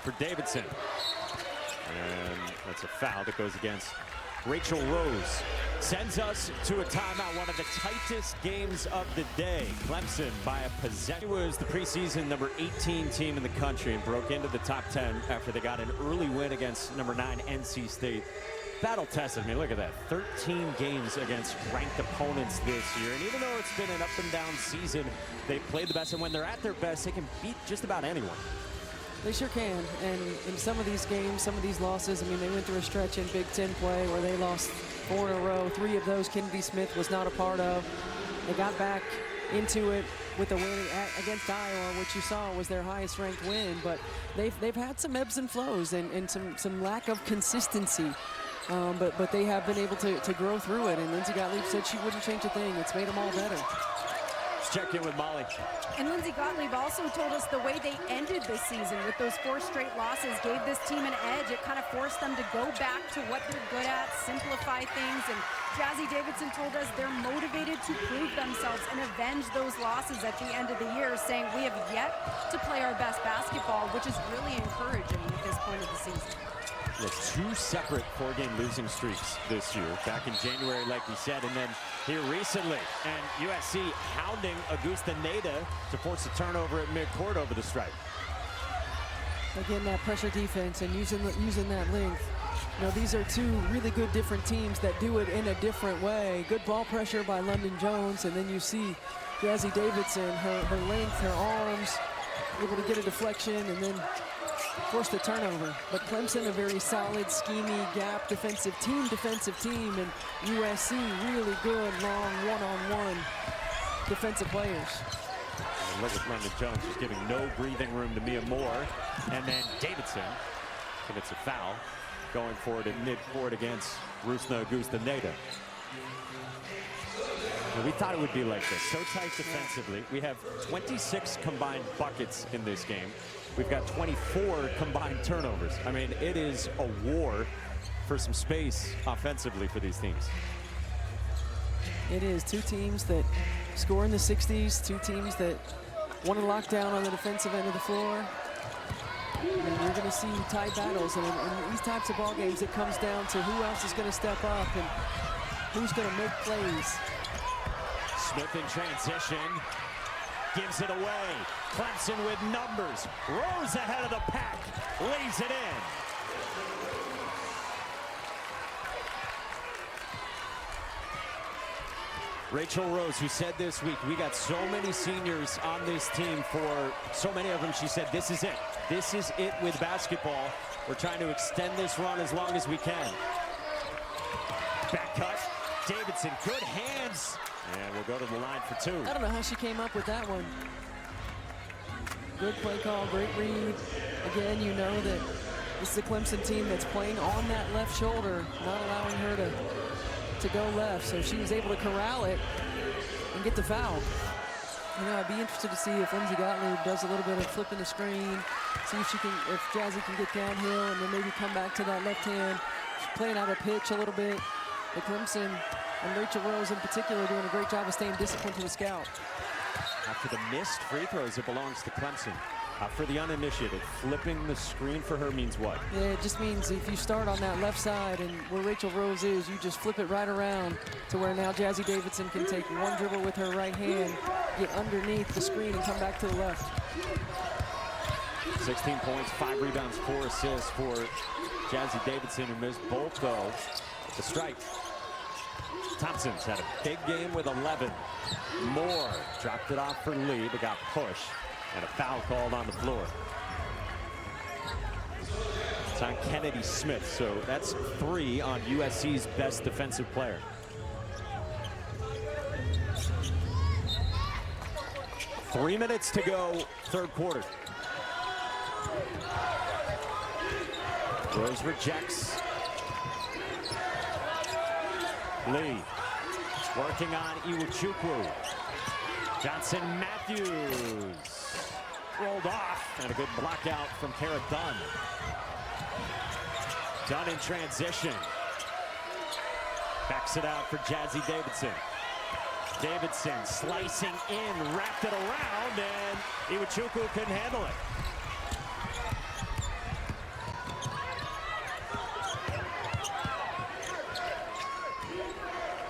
for Davidson. And that's a foul that goes against Rachel Rose. Sends us to a timeout, one of the tightest games of the day. Clemson by a possession. It was the preseason number 18 team in the country and broke into the top 10 after they got an early win against number 9 NC State. Battle tested. I mean, look at that. 13 games against ranked opponents this year. And even though it's been an up and down season, they played the best. And when they're at their best, they can beat just about anyone. They sure can, and in some of these games, some of these losses, I mean, they went through a stretch in Big Ten play where they lost 4 in a row. 3 of those Kennedy Smith was not a part of. They got back into it with a win against Iowa, which you saw was their highest ranked win, but they've had some ebbs and flows and some lack of consistency. But they have been able to grow through it, and Lindsey Gottlieb said she wouldn't change a thing. It's made them all better. Let's check in with Molly. And Lindsey Gottlieb also told us the way they ended this season with those 4 straight losses gave this team an edge. It kind of forced them to go back to what they're good at, simplify things. And Jazzy Davidson told us they're motivated to prove themselves and avenge those losses at the end of the year, saying we have yet to play our best basketball, which is really encouraging at this point of the season. Yes, 2 separate 4-game losing streaks this year. Back in January, like we said, and then here recently. And USC hounding Augusta-Neda to force a turnover at midcourt over the stripe. Again, that pressure defense and using that length. You know, these are 2 really good different teams that do it in a different way. Good ball pressure by London Jones, and then you see Jazzy Davidson, her length, her arms, able to get a deflection, and then forced the turnover. But Clemson, a very solid, schemy, gap defensive team, and USC, really good, long, one-on-one defensive players. And look at London Jones, just giving no breathing room to Mia Moore. And then Davidson commits a foul. going for it in mid-court against Rusna Gustaneda. We thought it would be like this. So tight defensively. We have 26 combined buckets in this game. We've got 24 combined turnovers. I mean, it is a war for some space offensively for these teams. It is two teams that score in the 60s, two teams that want to lock down on the defensive end of the floor. And you're going to see tight battles. And in these types of ball games, it comes down to who else is going to step up and who's going to make plays. Smith in transition, gives it away. Clemson with numbers. Rose ahead of the pack, lays it in. Rachel Rose, who said this week, we got so many seniors on this team. For so many of them, she said, this is it. This is it with basketball. We're trying to extend this run as long as we can. Back cut, Davidson, good hands. And we'll go to the line for two. I don't know how she came up with that one. Good play call, great read. Again, you know that this is a Clemson team that's playing on that left shoulder, not allowing her to go left. So she was able to corral it and get the foul. You know, I'd be interested to see if Lindsey Gottlieb does a little bit of flipping the screen, see if Jazzy can get downhill and then maybe come back to that left hand. She's playing out of pitch a little bit. The Clemson and Rachel Rose in particular doing a great job of staying disciplined to the scout. After the missed free throws, it belongs to Clemson. For the uninitiated, flipping the screen for her means what? Yeah, it just means if you start on that left side and where Rachel Rose is, you just flip it right around to where now Jazzy Davidson can take one dribble with her right hand, get underneath the screen and come back to the left. 16 points, 5 rebounds, 4 assists for Jazzy Davidson, who missed both though with the strike. Thompson's had a big game with 11. Moore dropped it off for Lee, but got pushed. And a foul called on the floor. It's on Kennedy Smith, so that's 3 on USC's best defensive player. Three minutes to go, third quarter. Rose rejects. Lee working on Iwuchukwu. Johnson Matthews rolled off, and a good block out from Kara Dunn. Dunn in transition. Backs it out for Jazzy Davidson. Davidson slicing in, wrapped it around, and Iwuchukwu couldn't handle it.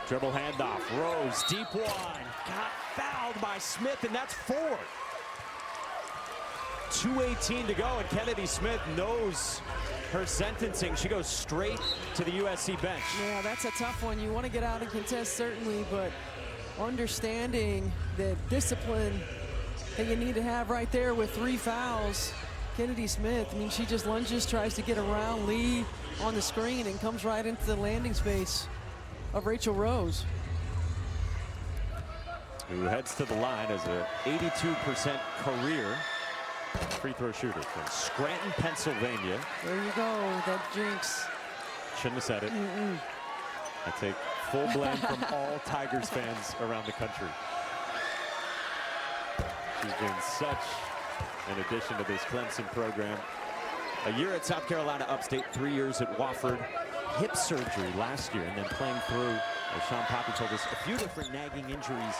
Dribble handoff, Rose, deep one, got fouled by Smith, and that's 4. 2:18 to go, and Kennedy Smith knows her sentencing. She goes straight to the USC bench. Yeah, that's a tough one. You want to get out and contest, certainly, but understanding the discipline that you need to have right there with 3 fouls. Kennedy Smith, I mean, she just lunges, tries to get around Lee on the screen, and comes right into the landing space of Rachel Rose, who heads to the line as a 82% career free throw shooter from Scranton, Pennsylvania. There you go, that jinx. Shouldn't have said it. I take full blame from all Tigers fans around the country. She's been such an addition to this Clemson program. A year at South Carolina Upstate, 3 years at Wofford. Hip surgery last year, and then playing through, as Sean Poppy told us, a few different nagging injuries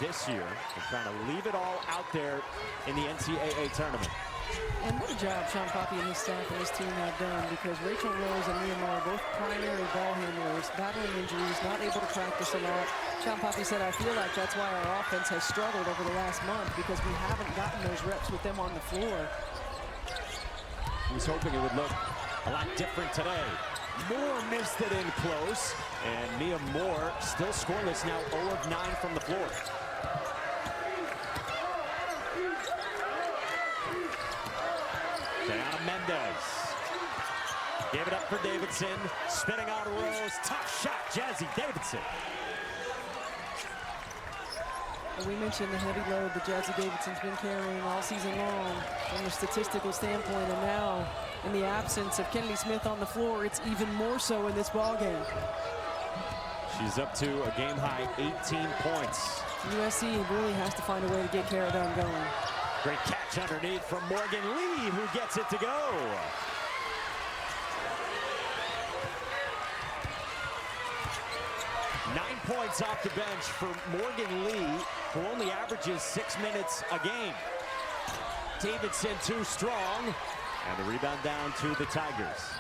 this year, and trying to leave it all out there in the NCAA tournament. And what a job Sean Poppy and his staff and his team have done, because Rachel Rose and Mia Moore, both primary ball handlers, battling injuries, not able to practice a lot. Sean Poppy said, I feel like that's why our offense has struggled over the last month, because we haven't gotten those reps with them on the floor. He was hoping it would look a lot different today. Moore missed it in close, and Mia Moore still scoreless now, 0 of 9 from the floor. Diana Mendez gave it up for Davidson, spinning on Rose, tough shot, Jazzy Davidson. And we mentioned the heavy load that Jazzy Davidson's been carrying all season long from a statistical standpoint, and now in the absence of Kennedy Smith on the floor, it's even more so in this ball game. She's up to a game-high 18 points. USC really has to find a way to get Caradon going. Great catch underneath from Morgan Lee, who gets it to go. Nine points off the bench for Morgan Lee, who only averages 6 minutes a game. Davidson too strong, and the rebound down to the Tigers.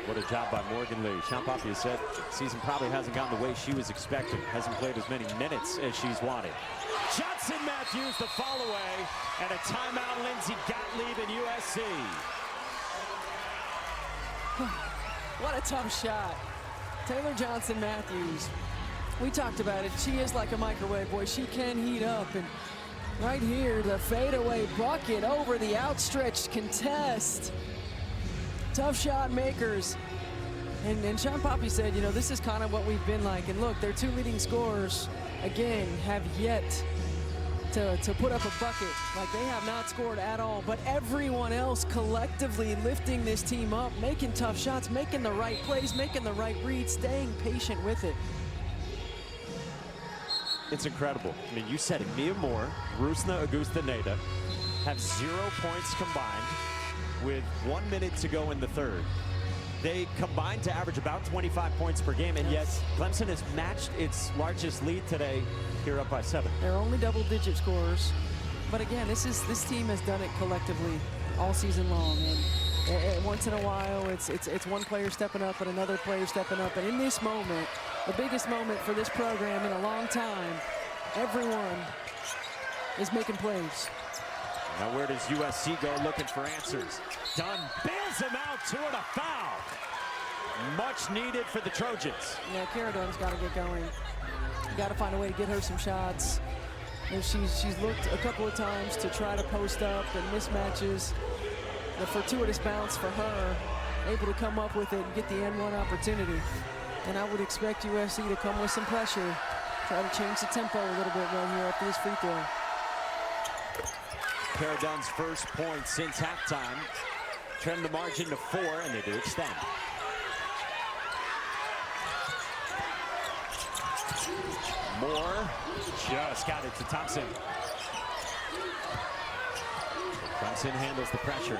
What a job by Morgan Lee. Sean Poppy said season probably hasn't gone the way she was expecting. Hasn't played as many minutes as she's wanted. Johnson Matthews the fall away, and a timeout. Lindsey Gottlieb in USC. What a tough shot. Taylor Johnson Matthews. We talked about it. She is like a microwave, boy. She can heat up. And right here, the fadeaway bucket over the outstretched contest. Tough shot makers. And Sean Poppy said, you know, this is kind of what we've been like. And look, their two leading scorers, again, have yet to put up a bucket. Like, they have not scored at all. But everyone else collectively lifting this team up, making tough shots, making the right plays, making the right reads, staying patient with it. It's incredible. I mean, you said it. Mia Moore, Rusna Augusta-Neda have 0 points combined with 1 minute to go in the third. They combined to average about 25 points per game, and yet Clemson has matched its largest lead today, here up by 7. They're only double-digit scorers. But again, this team has done it collectively all season long. And once in a while, it's one player stepping up and another player stepping up. And in this moment, the biggest moment for this program in a long time, everyone is making plays. Now where does USC go looking for answers? Dunn bails him out, 2 and a foul. Much needed for the Trojans. Yeah, Caradon's got to get going. Got to find a way to get her some shots. And she's looked a couple of times to try to post up and mismatches. The fortuitous bounce for her, able to come up with it and get the N1 opportunity. And I would expect USC to come with some pressure, try to change the tempo a little bit right here after this free throw. Caradon's first point since halftime. Trim the margin to 4, and they do extend. Moore just got it to Thompson. Clemson handles the pressure.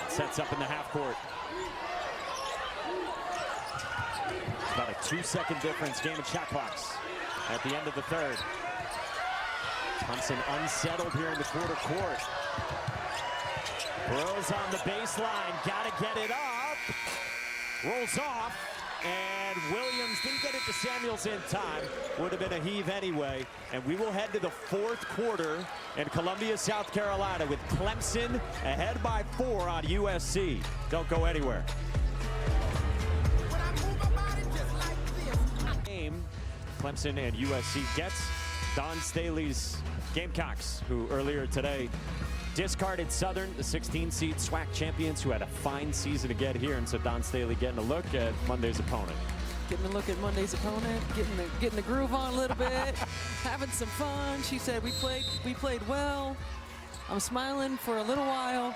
Sets up in the half court. It's about a 2-second difference, game and shot clocks at the end of the third. Clemson unsettled here in the quarter court. Rose on the baseline, gotta get it up. Rolls off, and Williams didn't get it to Samuels in time. Would have been a heave anyway. And we will head to the fourth quarter in Columbia, South Carolina, with Clemson ahead by 4 on USC. Don't go anywhere. Game, Clemson and USC gets Don Staley's Gamecocks, who earlier today discarded Southern, the 16-seed SWAC champions, who had a fine season to get here. And so Don Staley getting a look at Monday's opponent. Getting a look at Monday's opponent, getting the groove on a little bit, having some fun. She said, we played well. I'm smiling for a little while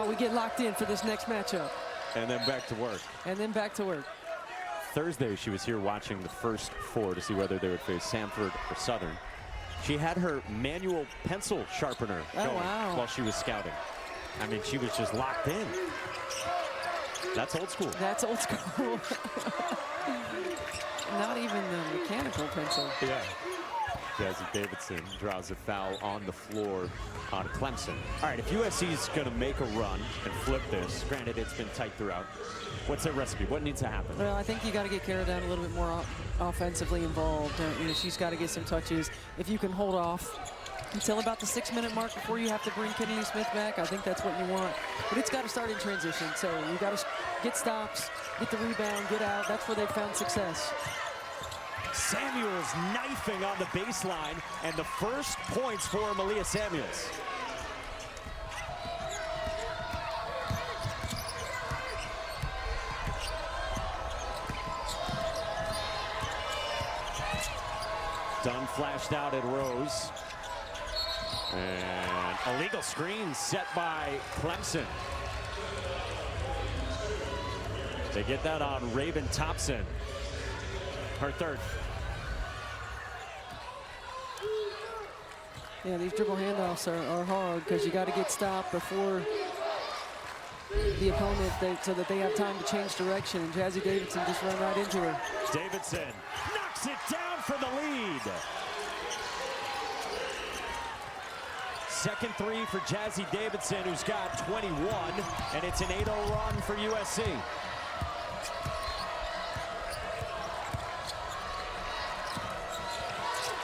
we get locked in for this next matchup. And then back to work. And then back to work. Thursday, she was here watching the first 4 to see whether they would face Samford or Southern. She had her manual pencil sharpener going while she was scouting. I mean, she was just locked in. That's old school. That's old school. Not even the mechanical pencil. Yeah. Jazzy Davidson draws a foul on the floor on Clemson. All right, if USC is going to make a run and flip this, granted it's been tight throughout, what's their recipe? What needs to happen? Well, I think you got to get Caradon a little bit more offensively involved. You know, she's got to get some touches. If you can hold off until about the 6-minute mark before you have to bring Kennedy Smith back, I think that's what you want. But it's got to start in transition. So you got to get stops, get the rebound, get out. That's where they've found success. Samuels knifing on the baseline, and the first points for Malia Samuels. Dunn flashed out at Rose. And illegal screen set by Clemson. They get that on Raven Thompson. Her third. Yeah, these dribble handoffs are hard because you got to get stopped before the opponent so that they have time to change direction. And Jazzy Davidson just ran right into her. Davidson knocks it down for the lead. Second three for Jazzy Davidson, who's got 21, and it's an 8-0 run for USC.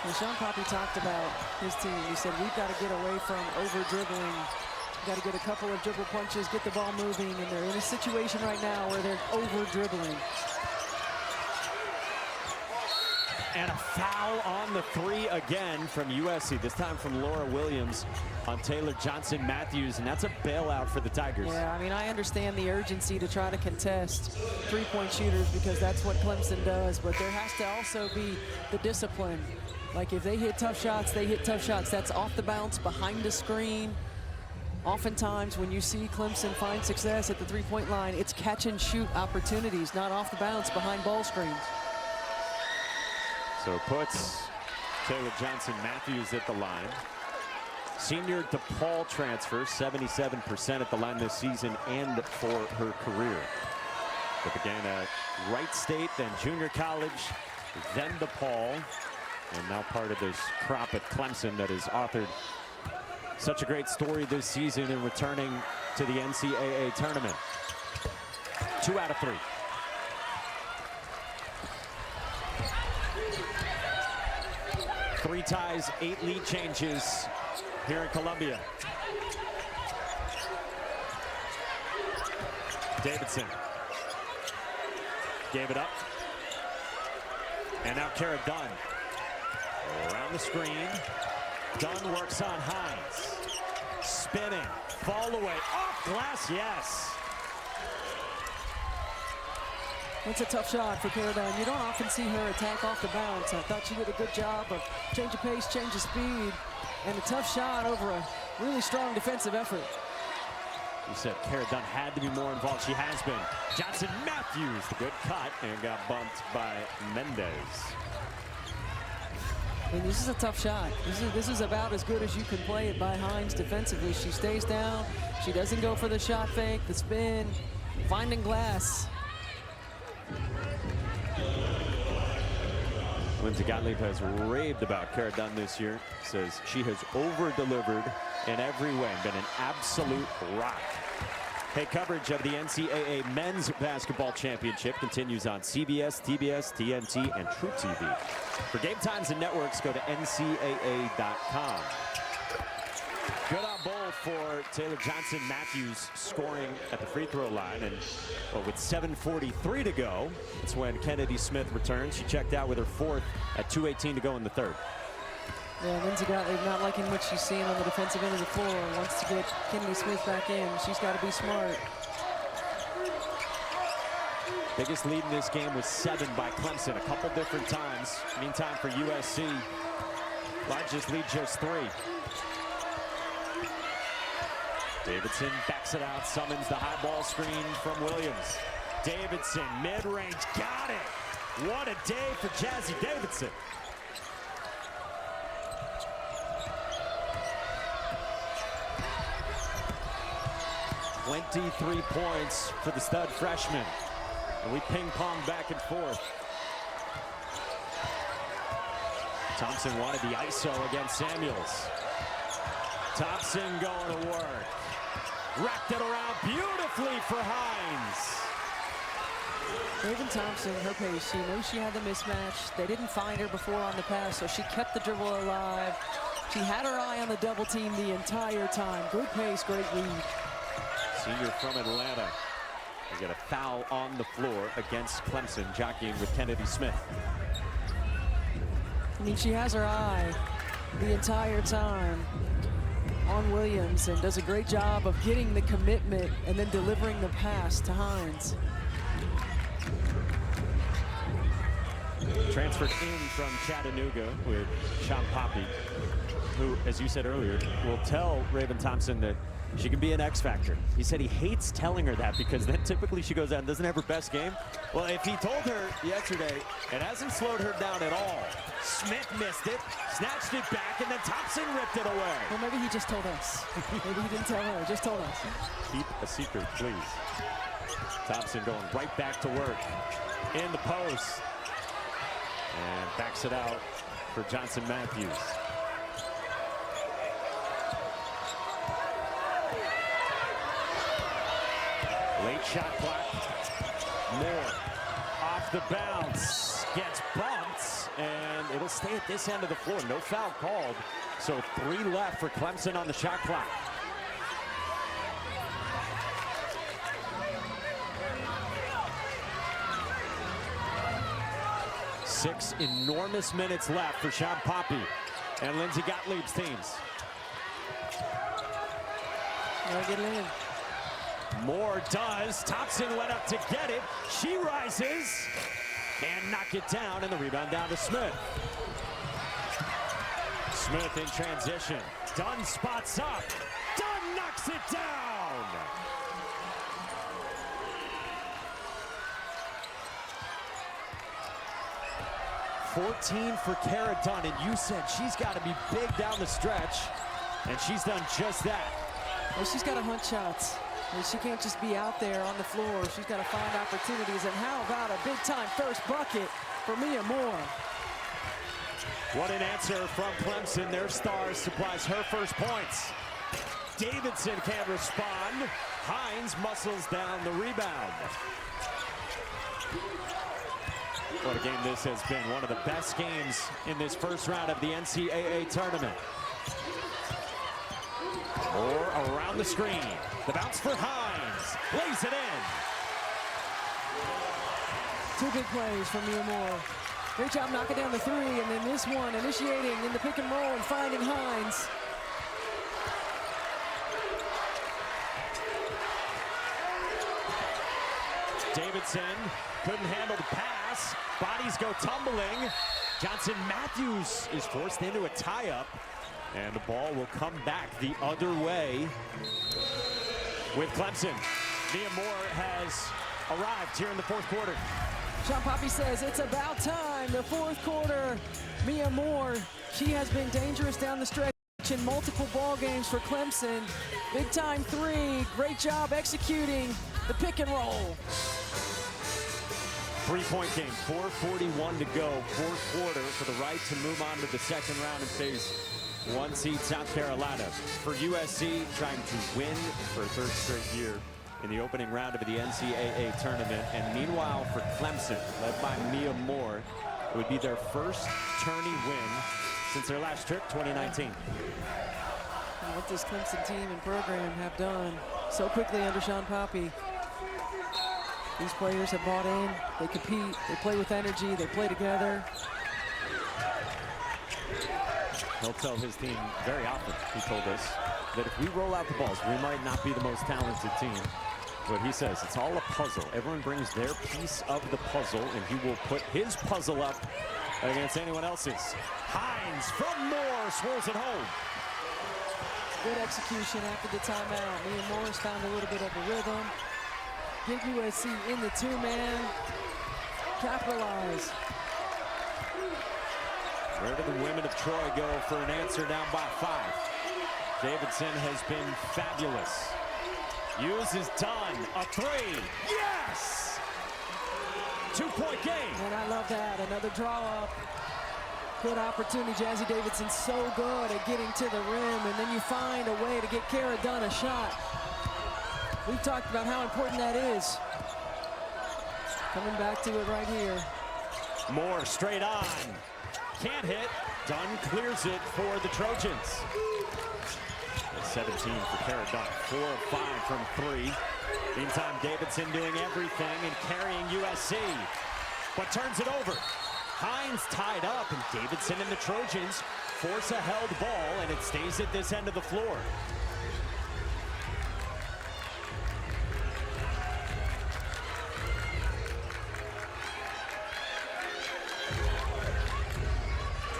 Well, Sean Poppy talked about his team. He said, we've got to get away from over-dribbling. We've got to get a couple of dribble punches, get the ball moving, and they're in a situation right now where they're over-dribbling. And a foul on the three again from USC, this time from Laura Williams on Taylor Johnson-Matthews, and that's a bailout for the Tigers. Yeah, I mean, I understand the urgency to try to contest three-point shooters because that's what Clemson does, but there has to also be the discipline. Like, if they hit tough shots, they hit tough shots. That's off the bounce, behind the screen. Oftentimes, when you see Clemson find success at the three-point line, it's catch-and-shoot opportunities, not off the bounce behind ball screens. So it puts Taylor Johnson-Matthews at the line. Senior DePaul transfer, 77% at the line this season and for her career. But began at Wright State, then junior college, then DePaul, and now part of this crop at Clemson that has authored such a great story this season in returning to the NCAA tournament. 2 out of 3. Three ties, 8 lead changes here in Columbia. Davidson gave it up. And now Kara Dunn. Around the screen. Dunn works on Hines. Spinning. Fall away. Off glass, yes. It's a tough shot for Kara Dunn. You don't often see her attack off the bounce. I thought she did a good job of change of pace, change of speed, and a tough shot over a really strong defensive effort. You said Kara Dunn had to be more involved. She has been. Johnson-Matthews, the good cut, and got bumped by Mendez. I mean, this is a tough shot. This is about as good as you can play it by Hines defensively. She stays down. She doesn't go for the shot fake, the spin, finding glass. Lindsay Gottlieb has raved about Kara Dunn this year. Says she has over-delivered in every way, been an absolute rock. Hey, coverage of the NCAA Men's Basketball Championship continues on CBS, TBS, TNT, and True TV. For game times and networks, go to ncaa.com. Good on bowl for Taylor Johnson-Matthews, scoring at the free throw line. And well, with 7:43 to go, it's when Kennedy Smith returns. She checked out with her fourth at 2:18 to go in the third. Yeah, Lindsay Gottlieb not liking what she's seeing on the defensive end of the floor. Wants to get Kennedy Smith back in. She's got to be smart. Biggest lead in this game was 7 by Clemson a couple different times. Meantime, for USC, largest lead just 3. Davidson backs it out, summons the high ball screen from Williams. Davidson, mid-range, got it. What a day for Jazzy Davidson. "23 points for the stud freshman. And we ping-pong back and forth. Thompson wanted the ISO against Samuels. Thompson going to work. Wrapped it around beautifully for Hines. Raven Thompson, her pace, she knows she had the mismatch. They didn't find her before on the pass, so she kept the dribble alive. She had her eye on the double team the entire time. Good pace, great read. Senior from Atlanta. We get a foul on the floor against Clemson, jockeying with Kennedy Smith. I mean, she has her eye the entire time on Williams and does a great job of getting the commitment and then delivering the pass to Hines. Transferred in from Chattanooga with Sean Poppy, who, as you said earlier, will tell Raven Thompson that she can be an X factor. He said he hates telling her that because then typically she goes out and doesn't have her best game. Well, if he told her yesterday, it hasn't slowed her down at all. Smith missed it, snatched it back, and then Thompson ripped it away. Well, maybe he just told us. Maybe he didn't tell her, just told us. Keep a secret, please. Thompson going right back to work in the post. And backs it out for Johnson Matthews. Late shot clock. Moore off the bounce. Gets bumped. And it'll stay at this end of the floor. No foul called. So 3 left for Clemson on the shot clock. Six enormous minutes left for Sean Poppy and Lindsey Gottlieb's teams. Gotta get it in. Moore does. Thompson went up to get it. She rises and knock it down, and the rebound down to Smith. Smith in transition. Dunn spots up. Dunn knocks it down. 14 for Cara Dunn, and you said she's got to be big down the stretch, and she's done just that. Well, she's got to hunt shots. She can't just be out there on the floor. She's got to find opportunities. And how about a big-time first bucket for Mia Moore? What an answer from Clemson. Their star supplies her first points. Davidson can't respond. Hines muscles down the rebound. What a game this has been. One of the best games in this first round of the NCAA tournament. Moore around the screen. The bounce for Hines. Lays it in. 2 big plays from Mia Moore. Great job knocking down the 3, and then this one initiating in the pick and roll and finding Hines. Davidson couldn't handle the pass. Bodies go tumbling. Johnson Matthews is forced into a tie-up, and the ball will come back the other way with Clemson. Mia Moore has arrived here in the 4th quarter. Sean Poppy says it's about time. The 4th quarter, Mia Moore, she has been dangerous down the stretch in multiple ball games for Clemson. Big time 3, great job executing the pick and roll. 3-point game, 4:41 to go, 4th quarter, for the right to move on to the 2nd round and face 1 seed South Carolina. For USC, trying to win for a 3rd straight year in the opening round of the NCAA tournament. And meanwhile, for Clemson, led by Mia Moore, it would be their first tourney win since their last trip, 2019. And what this Clemson team and program have done so quickly under Sean Poppy. These players have bought in, they compete, they play with energy, they play together. He'll tell his team very often, he told us, that if we roll out the balls, we might not be the most talented team. But he says it's all a puzzle. Everyone brings their piece of the puzzle, and he will put his puzzle up against anyone else's. Hines from Moore swirls it home. Good execution after the timeout. Mia Moore's found a little bit of a rhythm. Get USC in the 2-man. Capitalize. Where do the women of Troy go for an answer down by 5? Davidson has been fabulous. Uses Dunn, a 3. Yes! 2-point game. And I love that. Another draw up. Good opportunity. Jazzy Davidson's so good at getting to the rim, and then you find a way to get Cara Dunn a shot. We've talked about how important that is. Coming back to it right here. Moore straight on. Can't hit. Dunn clears it for the Trojans. 17 for Cara Dunn. 4 of 5 from 3. Meantime, Davidson doing everything and carrying USC, but turns it over. Hines tied up, and Davidson and the Trojans force a held ball, and it stays at this end of the floor.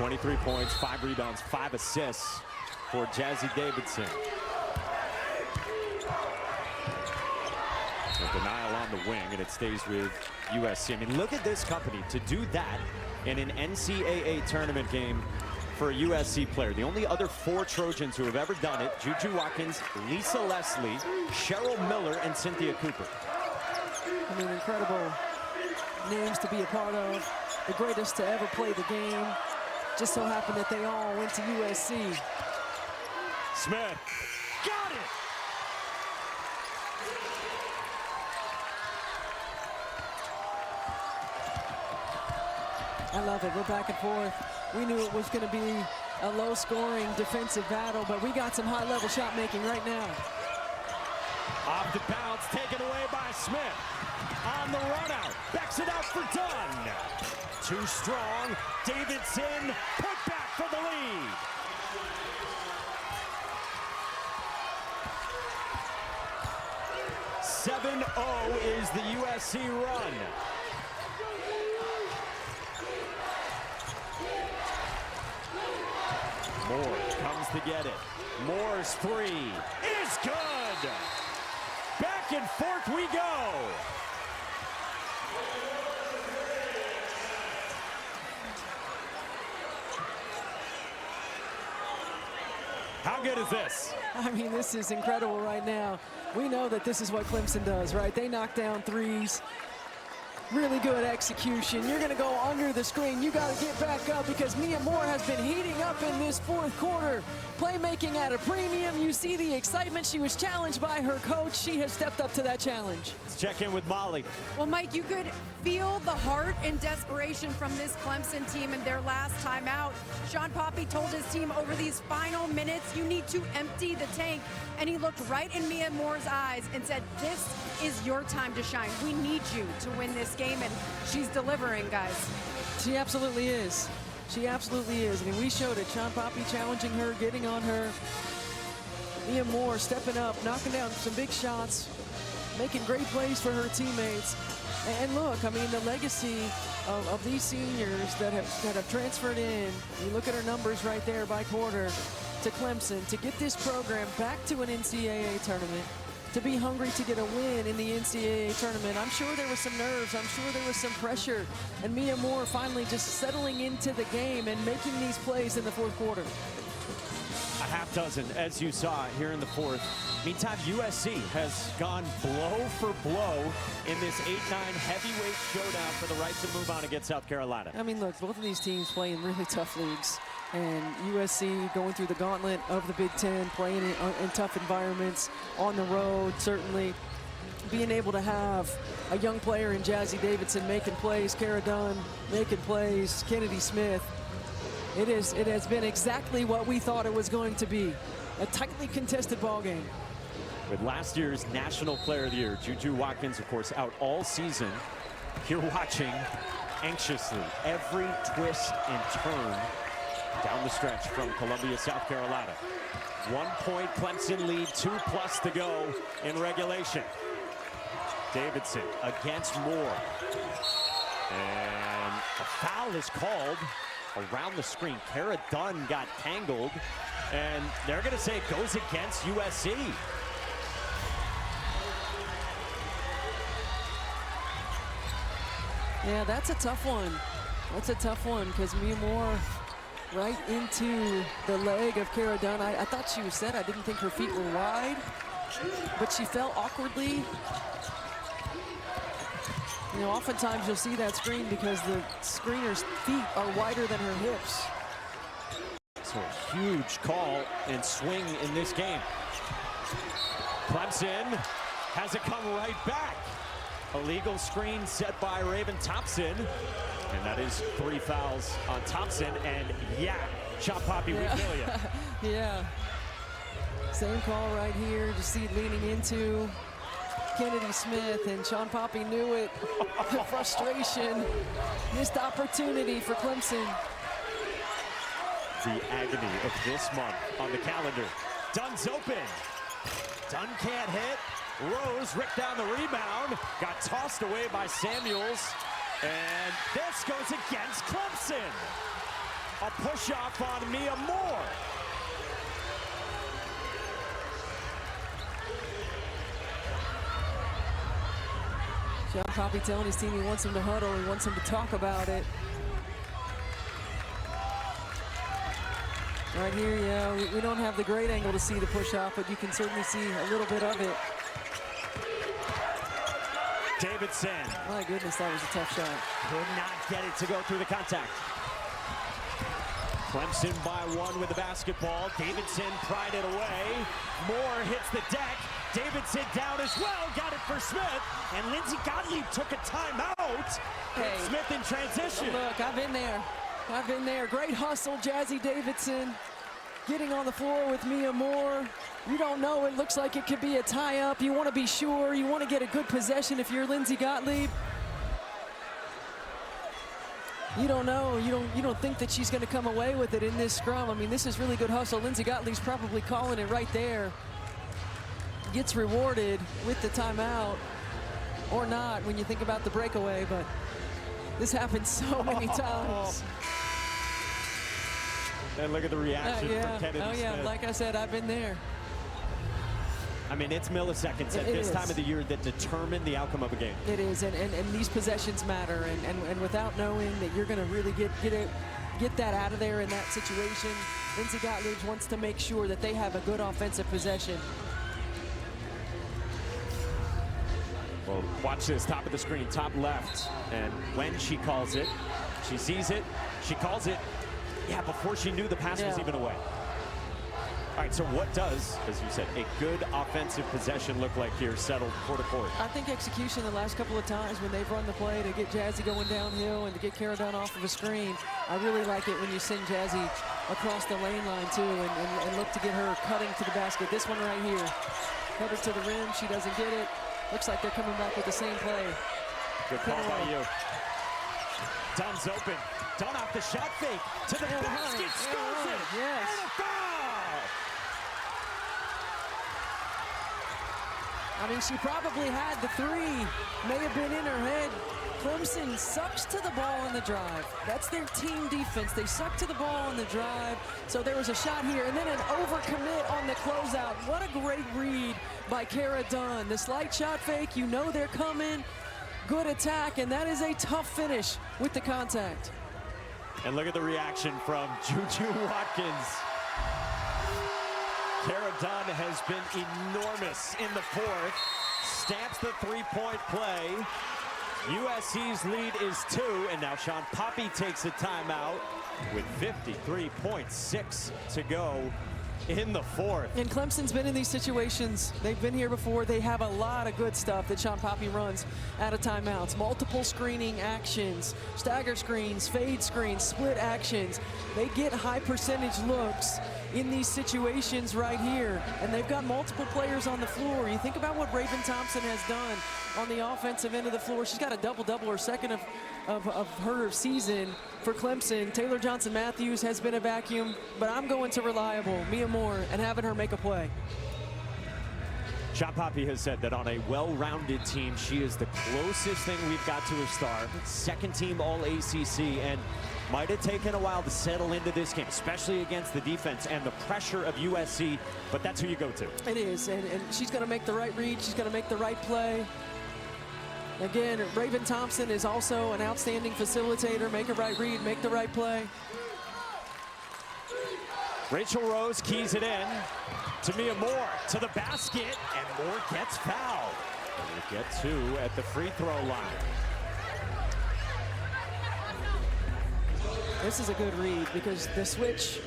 23 points, 5 rebounds, 5 assists for Jazzy Davidson. A denial on the wing, and it stays with USC. I mean, look at this company to do that in an NCAA tournament game for a USC player. The only other 4 Trojans who have ever done it: Juju Watkins, Lisa Leslie, Cheryl Miller, and Cynthia Cooper. I mean, incredible names to be a part of. The greatest to ever play the game. Just so happened that they all went to USC. Smith got it. I love it. We're back and forth. We knew it was going to be a low-scoring defensive battle, but we got some high-level shot making right now. Off the bounce, taken away by Smith. On the run out, backs it out for Dunn. Too strong. Davidson put back for the lead. .7-0 is the USC run. Moore comes to get it. Moore's 3 is good. Back and forth we go. How good is this? I mean, this is incredible right now. We know that this is what Clemson does, right? They knock down threes. Really good execution. You're going to go under the screen. You got to get back up because Mia Moore has been heating up in this fourth quarter. Playmaking at a premium. You see the excitement. She was challenged by her coach. She has stepped up to that challenge. Let's check in with Molly. Well, Mike, you could feel the heart and desperation from this Clemson team in their last time out. Sean Poppy told his team over these final minutes, you need to empty the tank. And he looked right in Mia Moore's eyes and said, this is your time to shine. We need you to win this game. And she's delivering, guys. She absolutely is. She absolutely is. I mean, we showed it. Sean Poppy challenging her, getting on her. Mia Moore stepping up, knocking down some big shots, making great plays for her teammates. And look, I mean, the legacy of these seniors that have transferred in. You look at her numbers right there by quarter to Clemson to get this program back to an NCAA tournament. To be hungry to get a win in the NCAA tournament. I'm sure there was some nerves. I'm sure there was some pressure. And Mia Moore finally just settling into the game and making these plays in the fourth quarter. A half dozen, as you saw here in the fourth. Meantime, USC has gone blow for blow in this 8-9 heavyweight showdown for the right to move on against South Carolina. I mean, look, both of these teams play in really tough leagues. And USC going through the gauntlet of the Big Ten, playing in tough environments, on the road, certainly. Being able to have a young player in Jazzy Davidson making plays, Kara Dunn making plays, Kennedy Smith. It has been exactly what we thought it was going to be. A tightly contested ball game. With last year's National Player of the Year, Juju Watkins, of course, out all season. Here watching anxiously every twist and turn down the stretch from Columbia, South Carolina. 1 point Clemson lead, 2+ to go in regulation. Davidson against Moore. And a foul is called around the screen. Kara Dunn got tangled, and they're going to say it goes against USC. Yeah, that's a tough one. That's a tough one because Mia Moore right into the leg of Kara Dunn. I thought she was set. I didn't think her feet were wide, but she fell awkwardly. You know, oftentimes you'll see that screen because the screener's feet are wider than her hips. So a huge call and swing in this game. Clemson has it come right back. Illegal screen set by Raven Thompson. And that is 3 fouls on Thompson. And yeah, Sean Poppy, we feel you. Yeah. Same call right here. Just see it leaning into Kennedy Smith, and Sean Poppy knew it. The frustration, missed opportunity for Clemson. The agony of this month on the calendar. Dunn's open. Dunn can't hit. Rose ripped down the rebound. Got tossed away by Samuels. And this goes against Clemson. A push-off on Mia Moore. John Poppy telling his team he wants him to huddle, he wants him to talk about it. Right here, yeah, we don't have the great angle to see the push-off, but you can certainly see a little bit of it. Davidson. My goodness, that was a tough shot. Could not get it to go through the contact. Clemson by 1 with the basketball. Davidson pried it away. Moore hits the deck. Davidson down as well. Got it for Smith. And Lindsey Gottlieb took a timeout. Hey. Smith in transition. Look, I've been there. I've been there. Great hustle, Jazzy Davidson. Getting on the floor with Mia Moore. You don't know, it looks like it could be a tie-up. You want to be sure. You want to get a good possession if you're Lindsey Gottlieb. You don't know. You don't think that she's going to come away with it in this scrum. I mean, this is really good hustle. Lindsey Gottlieb's probably calling it right there. Gets rewarded with the timeout, or not when you think about the breakaway, but this happens so many times. And look at the reaction Yeah. from Kennedy Oh, yeah, Smith. like I said, I've been there. I mean, it's milliseconds at this time of the year that determine the outcome of a game. It is, and these possessions matter, and without knowing that you're going to really get that out of there in that situation, Lindsey Gottlieb wants to make sure that they have a good offensive possession. Well, watch this, top of the screen, top left. And when she calls it, she sees it, she calls it. Yeah, before she knew the pass was even away. All right, so what does, as you said, a good offensive possession look like here, settled court to court? I think execution the last couple of times when they've run the play to get Jazzy going downhill and to get Kara Dunn off of a screen. I really like it when you send Jazzy across the lane line too and look to get her cutting to the basket. This one right here, cutter to the rim, she doesn't get it. Looks like they're coming back with the same play. Good call by you. Dunn's open. Dunn off the shot fake to the basket, scores it. Yes. And a foul. I mean, she probably had the three, may have been in her head. Clemson sucks to the ball on the drive. That's their team defense. They suck to the ball on the drive. So there was a shot here, and then an overcommit on the closeout. What a great read by Kara Dunn. The slight shot fake, you know they're coming. Good attack, and that is a tough finish with the contact. And look at the reaction from Juju Watkins. Kara Dunn has been enormous in the fourth. Stamps the three-point play. USC's lead is 2, and now Sean Poppy takes a timeout with 53.6 to go in the fourth. And Clemson's been in these situations. They've been here before. They have a lot of good stuff that Sean Poppy runs out of timeouts. Multiple screening actions, stagger screens, fade screens, split actions. They get high percentage looks in these situations right here. And they've got multiple players on the floor. You think about what Raven Thompson has done on the offensive end of the floor. She's got a double-double, her second of her season for Clemson. Taylor Johnson-Matthews has been a vacuum, but I'm going to reliable Mia Moore and having her make a play. Sean Poppy has said that on a well-rounded team, she is the closest thing we've got to a star. Second team All-ACC, and might have taken a while to settle into this game, especially against the defense and the pressure of USC, but that's who you go to. It is, and she's going to make the right read. She's going to make the right play. Again, Raven Thompson is also an outstanding facilitator. Make a right read, make the right play. Rachel Rose keys it in to Mia Moore, to the basket, and Moore gets fouled. And we get 2 at the free throw line. This is a good read because the switch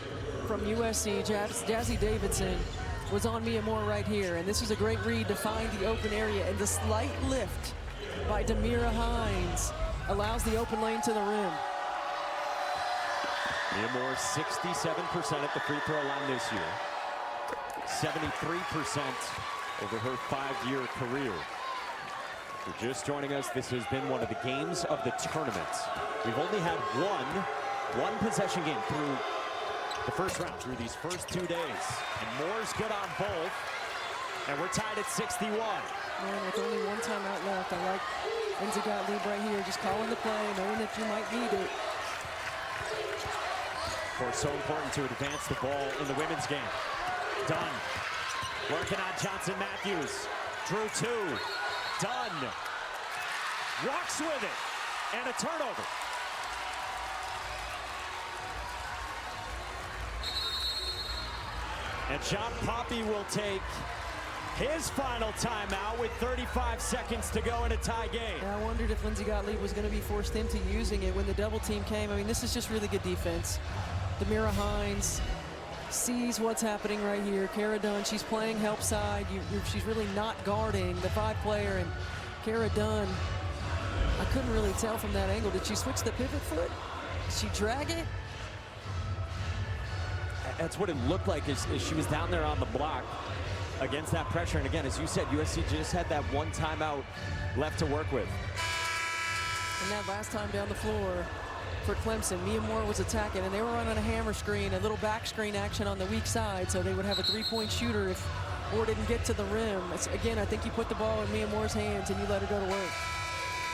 from USC, Jazzy Davidson, was on Mia Moore right here. And this is a great read to find the open area. And the slight lift by Demira Hines allows the open lane to the rim. Mia Moore 67% at the free throw line this year. 73% over her 5-year career. If you're just joining us, this has been one of the games of the tournament. We've only had one possession game through the first round, through these first 2 days. And Moore's good on both. And we're tied at 61. Man, with only one timeout left, I like Lindsey Gottlieb right here, just calling the play, knowing that you might need it. Of course, so important to advance the ball in the women's game. Dunn working on Johnson Matthews. Drew 2. Dunn walks with it. And a turnover. And John Poppy will take his final timeout with 35 seconds to go in a tie game. Yeah, I wondered if Lindsay Gottlieb was going to be forced into using it when the double team came. I mean, this is just really good defense. Demira Hines sees what's happening right here. Kara Dunn, she's playing help side. She's really not guarding the 5-player. And Kara Dunn, I couldn't really tell from that angle. Did she switch the pivot foot? Did she drag it? That's what it looked like as she was down there on the block against that pressure. And again, as you said, USC just had that one timeout left to work with. And that last time down the floor for Clemson, Mia Moore was attacking, and they were running a hammer screen, a little back screen action on the weak side, so they would have a 3-point shooter if Moore didn't get to the rim. Again, I think you put the ball in Mia Moore's hands and you let her go to work.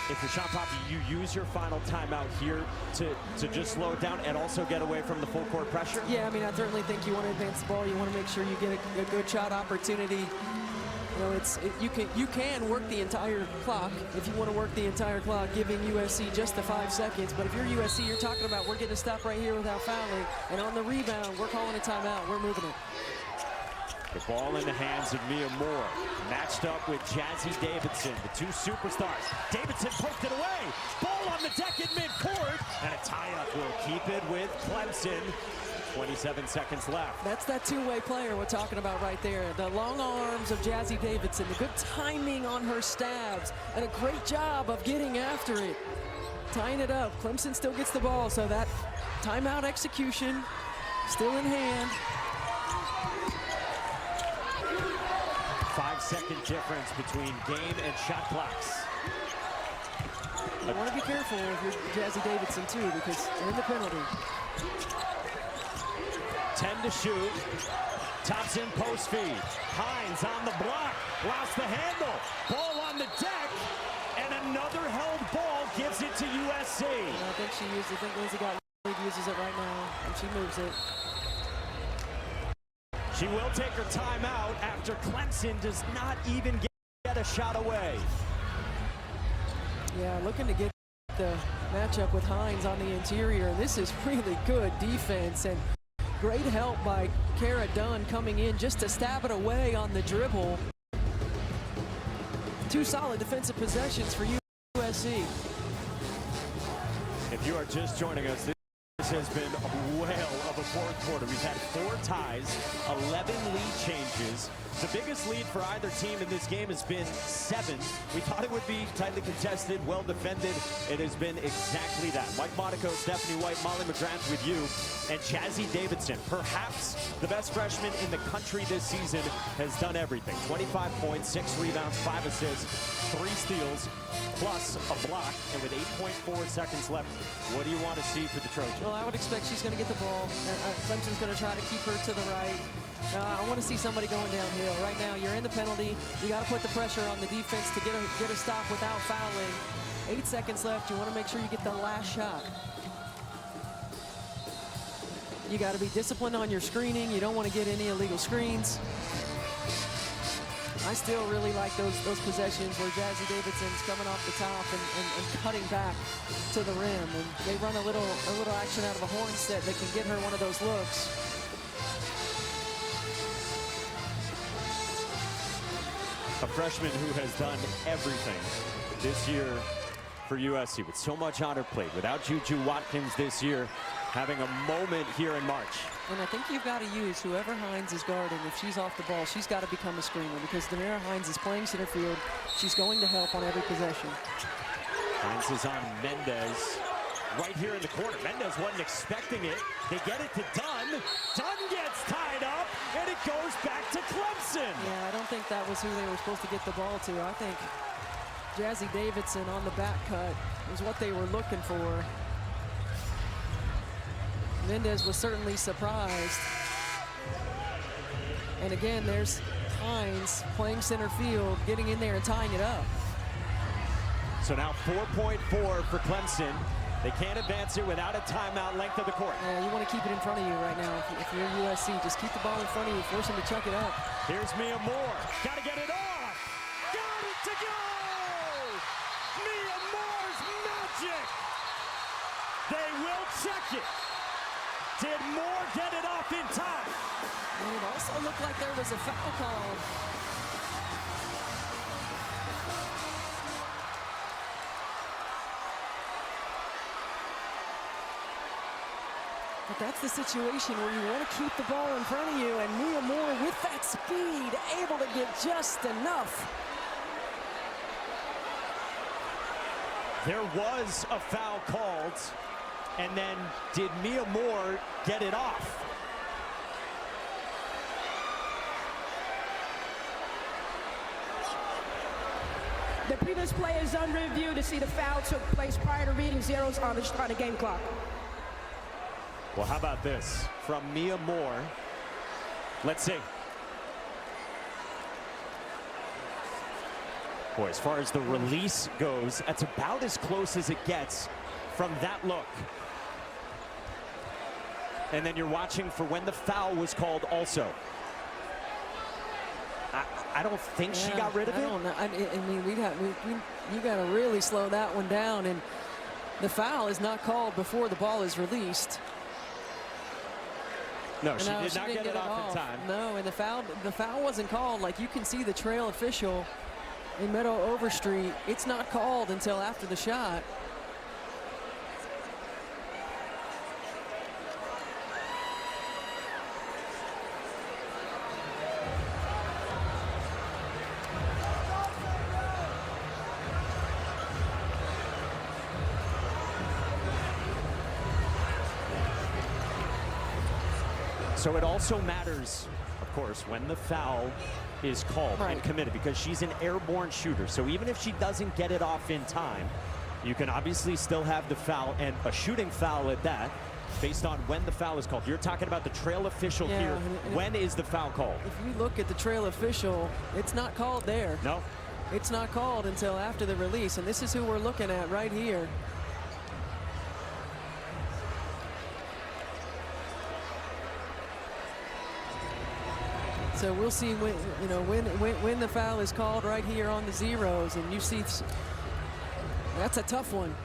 If you're Sean Poppy, you use your final timeout here to just slow it down and also get away from the full court pressure? Yeah, I mean, I certainly think you want to advance the ball. You want to make sure you get a good shot opportunity. You know, you can work the entire clock if you want to work the entire clock, giving USC just the 5 seconds. But if you're USC, you're talking about we're getting a stop right here without fouling, and on the rebound, we're calling a timeout. We're moving it. The ball in the hands of Mia Moore, matched up with Jazzy Davidson, the two superstars. Davidson poked it away. Ball on the deck in midcourt, and a tie-up will keep it with Clemson. 27 seconds left. That's that two-way player we're talking about right there. The long arms of Jazzy Davidson, the good timing on her stabs, and a great job of getting after it. Tying it up. Clemson still gets the ball, so that timeout execution still in hand. 5-second difference between game and shot clocks. You want to be careful if you're Jazzy Davidson too, because you're in the penalty. 10 to shoot. Thompson post feed. Hines on the block. Lost the handle. Ball on the deck. And another held ball gives it to USC. I think Lindsay Gottlieb uses it right now, and she moves it. She will take her timeout after Clemson does not even get a shot away. Yeah, looking to get the matchup with Hines on the interior. And this is really good defense and great help by Kara Dunn coming in just to stab it away on the dribble. 2 solid defensive possessions for USC. If you are just joining us, this has been a whale of a fourth quarter. We've had 4 ties, 11 lead changes. The biggest lead for either team in this game has been 7. We thought it would be tightly contested, well defended. It has been exactly that. Mike Monaco, Stephanie White, Molly McGrath with you, and Jazzy Davidson, perhaps the best freshman in the country this season, has done everything. 25 points, 6 rebounds, 5 assists, 3 steals, plus a block. And with 8.4 seconds left, what do you want to see for the Trojans? Well, I would expect she's going to get the ball. Clemson's going to try to keep her to the right. I want to see somebody going downhill. Right now, you're in the penalty. You got to put the pressure on the defense to get a stop without fouling. 8 seconds left. You want to make sure you get the last shot. You got to be disciplined on your screening. You don't want to get any illegal screens. I still really like those possessions where Jazzy Davidson's coming off the top and cutting back to the rim. And they run a little action out of a horn set that can get her one of those looks. A freshman who has done everything this year for USC with so much on her plate. Without Juju Watkins this year, having a moment here in March. And I think you've got to use whoever Hines is guarding. If she's off the ball, she's got to become a screener because Demira Hines is playing center field. She's going to help on every possession. Hines is on Mendez right here in the corner. Mendez wasn't expecting it. They get it to Dunn. Dunn gets tied up, and it goes back to Clemson. Yeah, I don't think that was who they were supposed to get the ball to. I think Jazzy Davidson on the back cut was what they were looking for. Mendez was certainly surprised. And again, there's Hines playing center field, getting in there and tying it up. So now 4.4 for Clemson. They can't advance it without a timeout, length of the court. Yeah, you want to keep it in front of you right now. If you're USC, just keep the ball in front of you, force them to chuck it up. Here's Mia Moore. Got to get it off. Got it to go! Mia Moore's magic! They will check it. Did Moore get it off in time? And it also looked like there was a foul call. But that's the situation where you want to keep the ball in front of you, and Mia Moore with that speed, able to get just enough. There was a foul called, and then did Mia Moore get it off? The previous play is on review to see the foul took place prior to reading zeros on the game clock. Well, how about this from Mia Moore? Let's see. Boy, as far as the release goes, that's about as close as it gets from that look. And then you're watching for when the foul was called also. I don't think she got rid of it. I don't know. I mean, you got to really slow that one down. And the foul is not called before the ball is released. No, she did not get it off in time. No, and the foul wasn't called. Like, you can see the trail official in Meadow Overstreet. It's not called until after the shot. So it also matters, of course, when the foul is called and committed, because she's an airborne shooter. So even if she doesn't get it off in time, you can obviously still have the foul, and a shooting foul at that, based on when the foul is called. You're talking about the trail official here. When is the foul called? If you look at the trail official, it's not called there. No. It's not called until after the release, and this is who we're looking at right here. So we'll see when, you know, when the foul is called right here on the zeros, and you see that's a tough one.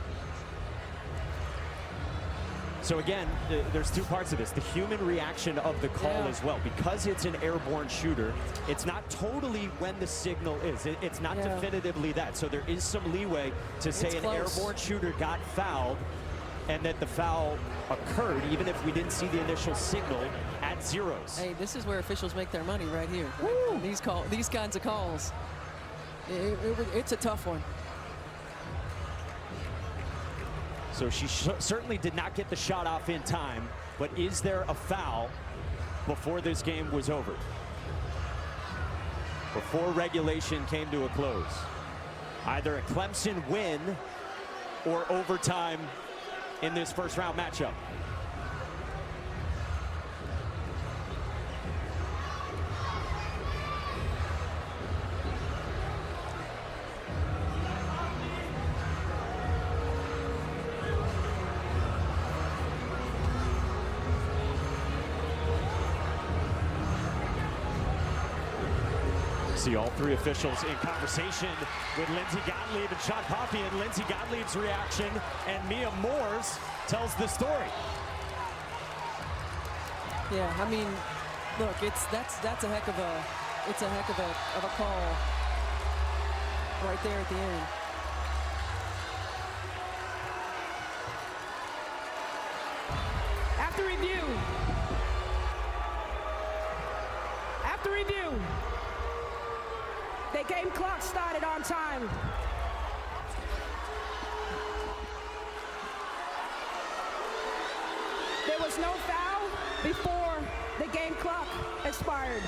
So again, there's two parts of this. The human reaction of the call as well. Because it's an airborne shooter, it's not totally when the signal is. It's not definitively that. So there is some leeway to say an airborne shooter got fouled and that the foul occurred, even if we didn't see the initial signal at zeros. Hey, this is where officials make their money right here. These kinds of calls. It's a tough one. So she certainly did not get the shot off in time, but is there a foul before this game was over? Before regulation came to a close? Either a Clemson win or overtime in this first round matchup. See all three officials in conversation with Lindsey Gottlieb and Sean Poppy, and Lindsey Gottlieb's reaction and Mia Moore's tells the story. Yeah, I mean, look, that's a heck of a call right there at the end. After review, the game clock started on time. There was no foul before the game clock expired.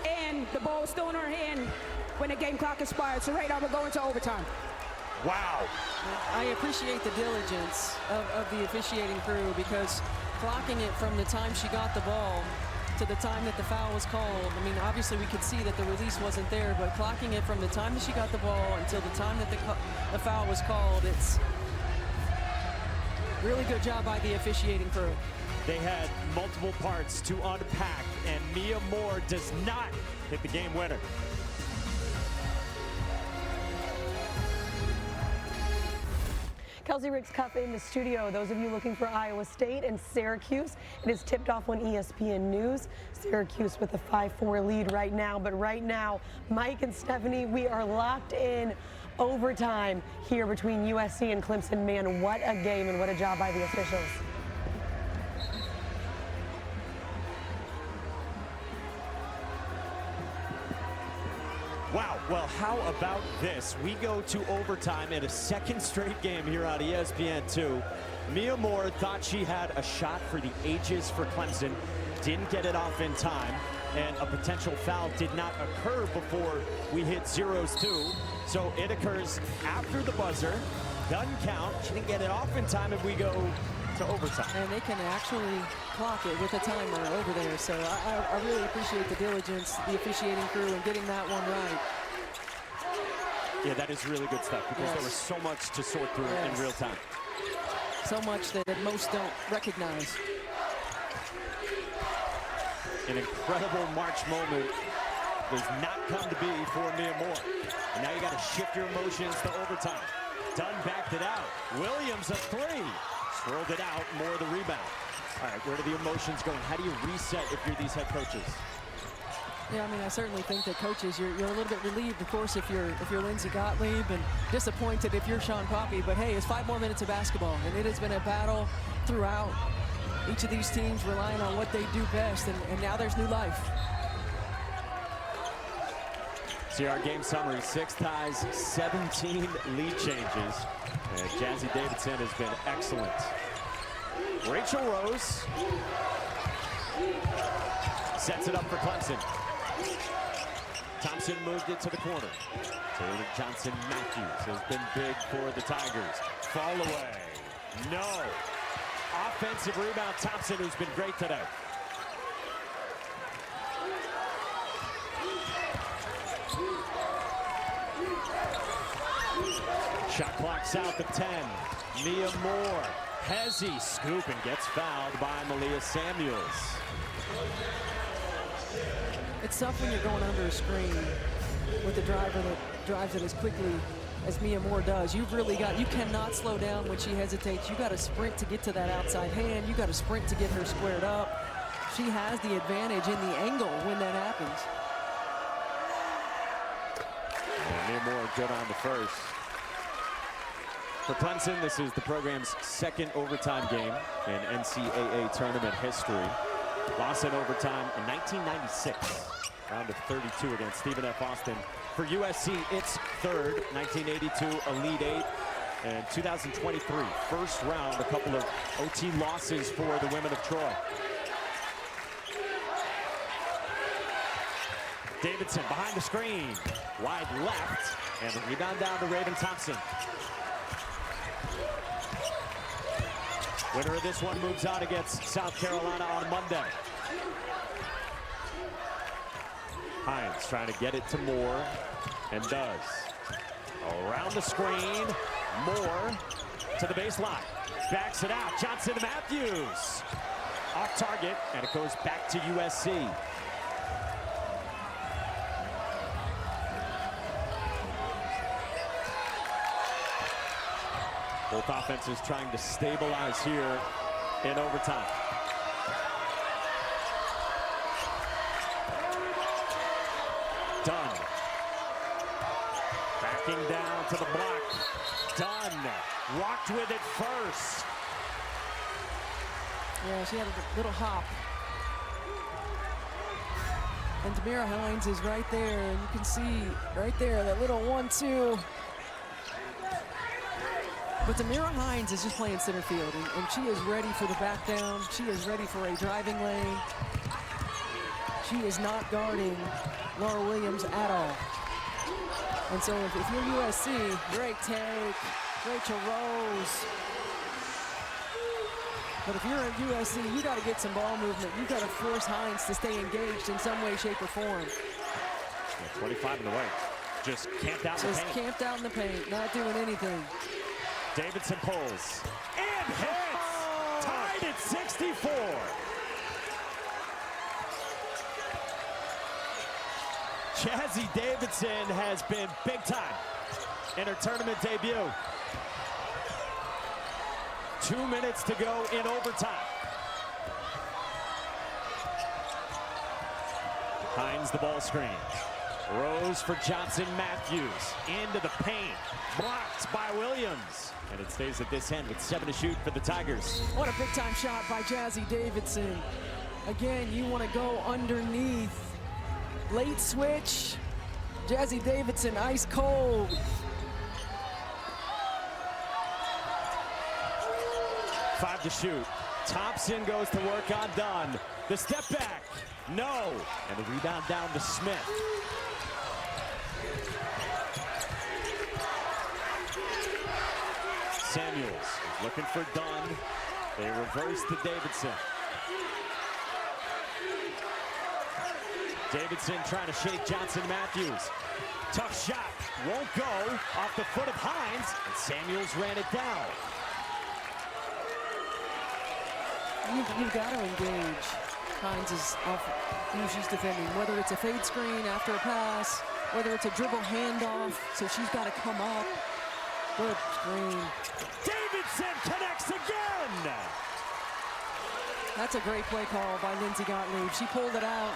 And the ball was still in her hand when the game clock expired. So right now we're going to overtime. Wow. I appreciate the diligence of the officiating crew, because clocking it from the time she got the ball to the time that the foul was called. I mean, obviously we could see that the release wasn't there, but clocking it from the time that she got the ball until the time that the foul was called, Really good job by the officiating crew. They had multiple parts to unpack, and Mia Moore does not hit the game winner. Kelsey Ricks Cup in the studio. Those of you looking for Iowa State and Syracuse, it is tipped off on ESPN News. Syracuse with a 5-4 lead right now. But right now, Mike and Stephanie, we are locked in overtime here between USC and Clemson. Man, what a game and what a job by the officials. Wow, well, how about this? We go to overtime in a second straight game here on ESPN2. Mia Moore thought she had a shot for the ages for Clemson, didn't get it off in time, and a potential foul did not occur before we hit zeros too. So it occurs after the buzzer, doesn't count, she didn't get it off in time, and we go to overtime. And they can actually clock it with a timer over there. So I really appreciate the diligence, the officiating crew, and getting that one right. Yeah, that is really good stuff because there was so much to sort through in real time. So much that most don't recognize. An incredible March moment does not come to be for Mia Moore. And now you got to shift your emotions to overtime. Dunn backed it out. Williams a three. Swirled it out, Moore the rebound. All right, where do the emotions go? How do you reset if you're these head coaches? Yeah, I mean, I certainly think that coaches, you're a little bit relieved, of course, if you're Lindsey Gottlieb, and disappointed if you're Sean Poppy. But hey, it's 5 more minutes of basketball, and it has been a battle throughout. Each of these teams relying on what they do best, and now there's new life. See our game summary: 6 ties, 17 lead changes, and Jazzy Davidson has been excellent. Rachel Rose sets it up for Clemson. Thompson moved it to the corner. Taylor Johnson-Matthews has been big for the Tigers. Fall away. No. Offensive rebound, Thompson, who's been great today. Shot clock's out to 10. Mia Moore. Hezzy scoop and gets fouled by Malia Samuels. It's tough when you're going under a screen with a driver that drives it as quickly as Mia Moore does. You cannot slow down when she hesitates. You got to sprint to get to that outside hand. You got to sprint to get her squared up. She has the advantage in the angle when that happens. And Mia Moore good on the first. For Clemson, this is the program's second overtime game in NCAA tournament history. Lost in overtime in 1996, round of 32 against Stephen F. Austin. For USC, it's third, 1982, Elite Eight, and 2023, first round, a couple of OT losses for the women of Troy. Davidson behind the screen, wide left, and the rebound down to Raven Thompson. Winner of this one moves on against South Carolina on Monday. Hines trying to get it to Moore, and does. Around the screen, Moore to the baseline. Backs it out, Johnson to Matthews. Off target, and it goes back to USC. Both offenses trying to stabilize here in overtime. Dunn. Backing down to the block. Dunn walked with it first. Yeah, she had a little hop. And Tamira Hines is right there, and you can see right there that little 1-2. But Tamira Hines is just playing center field, and she is ready for the back down. She is ready for a driving lane. She is not guarding Laura Williams at all. And so if you're USC, great take, Rachel Rose. But if you're at USC, you got to get some ball movement. You got to force Hines to stay engaged in some way, shape, or form. Yeah, 25 in the way. Just camped out in the paint. Just camped out in the paint, not doing anything. Davidson pulls and hits. tied at 64. Jazzy Davidson has been big time in her tournament debut. 2 minutes to go in overtime. Hines the ball screen. Rose for Johnson Matthews. Into the paint. Blocked by Williams. And it stays at this end with 7 to shoot for the Tigers. What a big time shot by Jazzy Davidson. Again, you want to go underneath. Late switch. Jazzy Davidson ice cold. Five to shoot. Thompson goes to work on Dunn. The step back. No. And the rebound down to Smith. Samuels is looking for Dunn. They reverse to Davidson. Davidson trying to shake Johnson Matthews. Tough shot. Won't go. Off the foot of Hines. And Samuels ran it down. You've got to engage. Hines is off who she's defending, whether it's a fade screen after a pass, whether it's a dribble handoff, so she's got to come up. Good screen. Davidson connects again! That's a great play call by Lindsey Gottlieb. She pulled it out.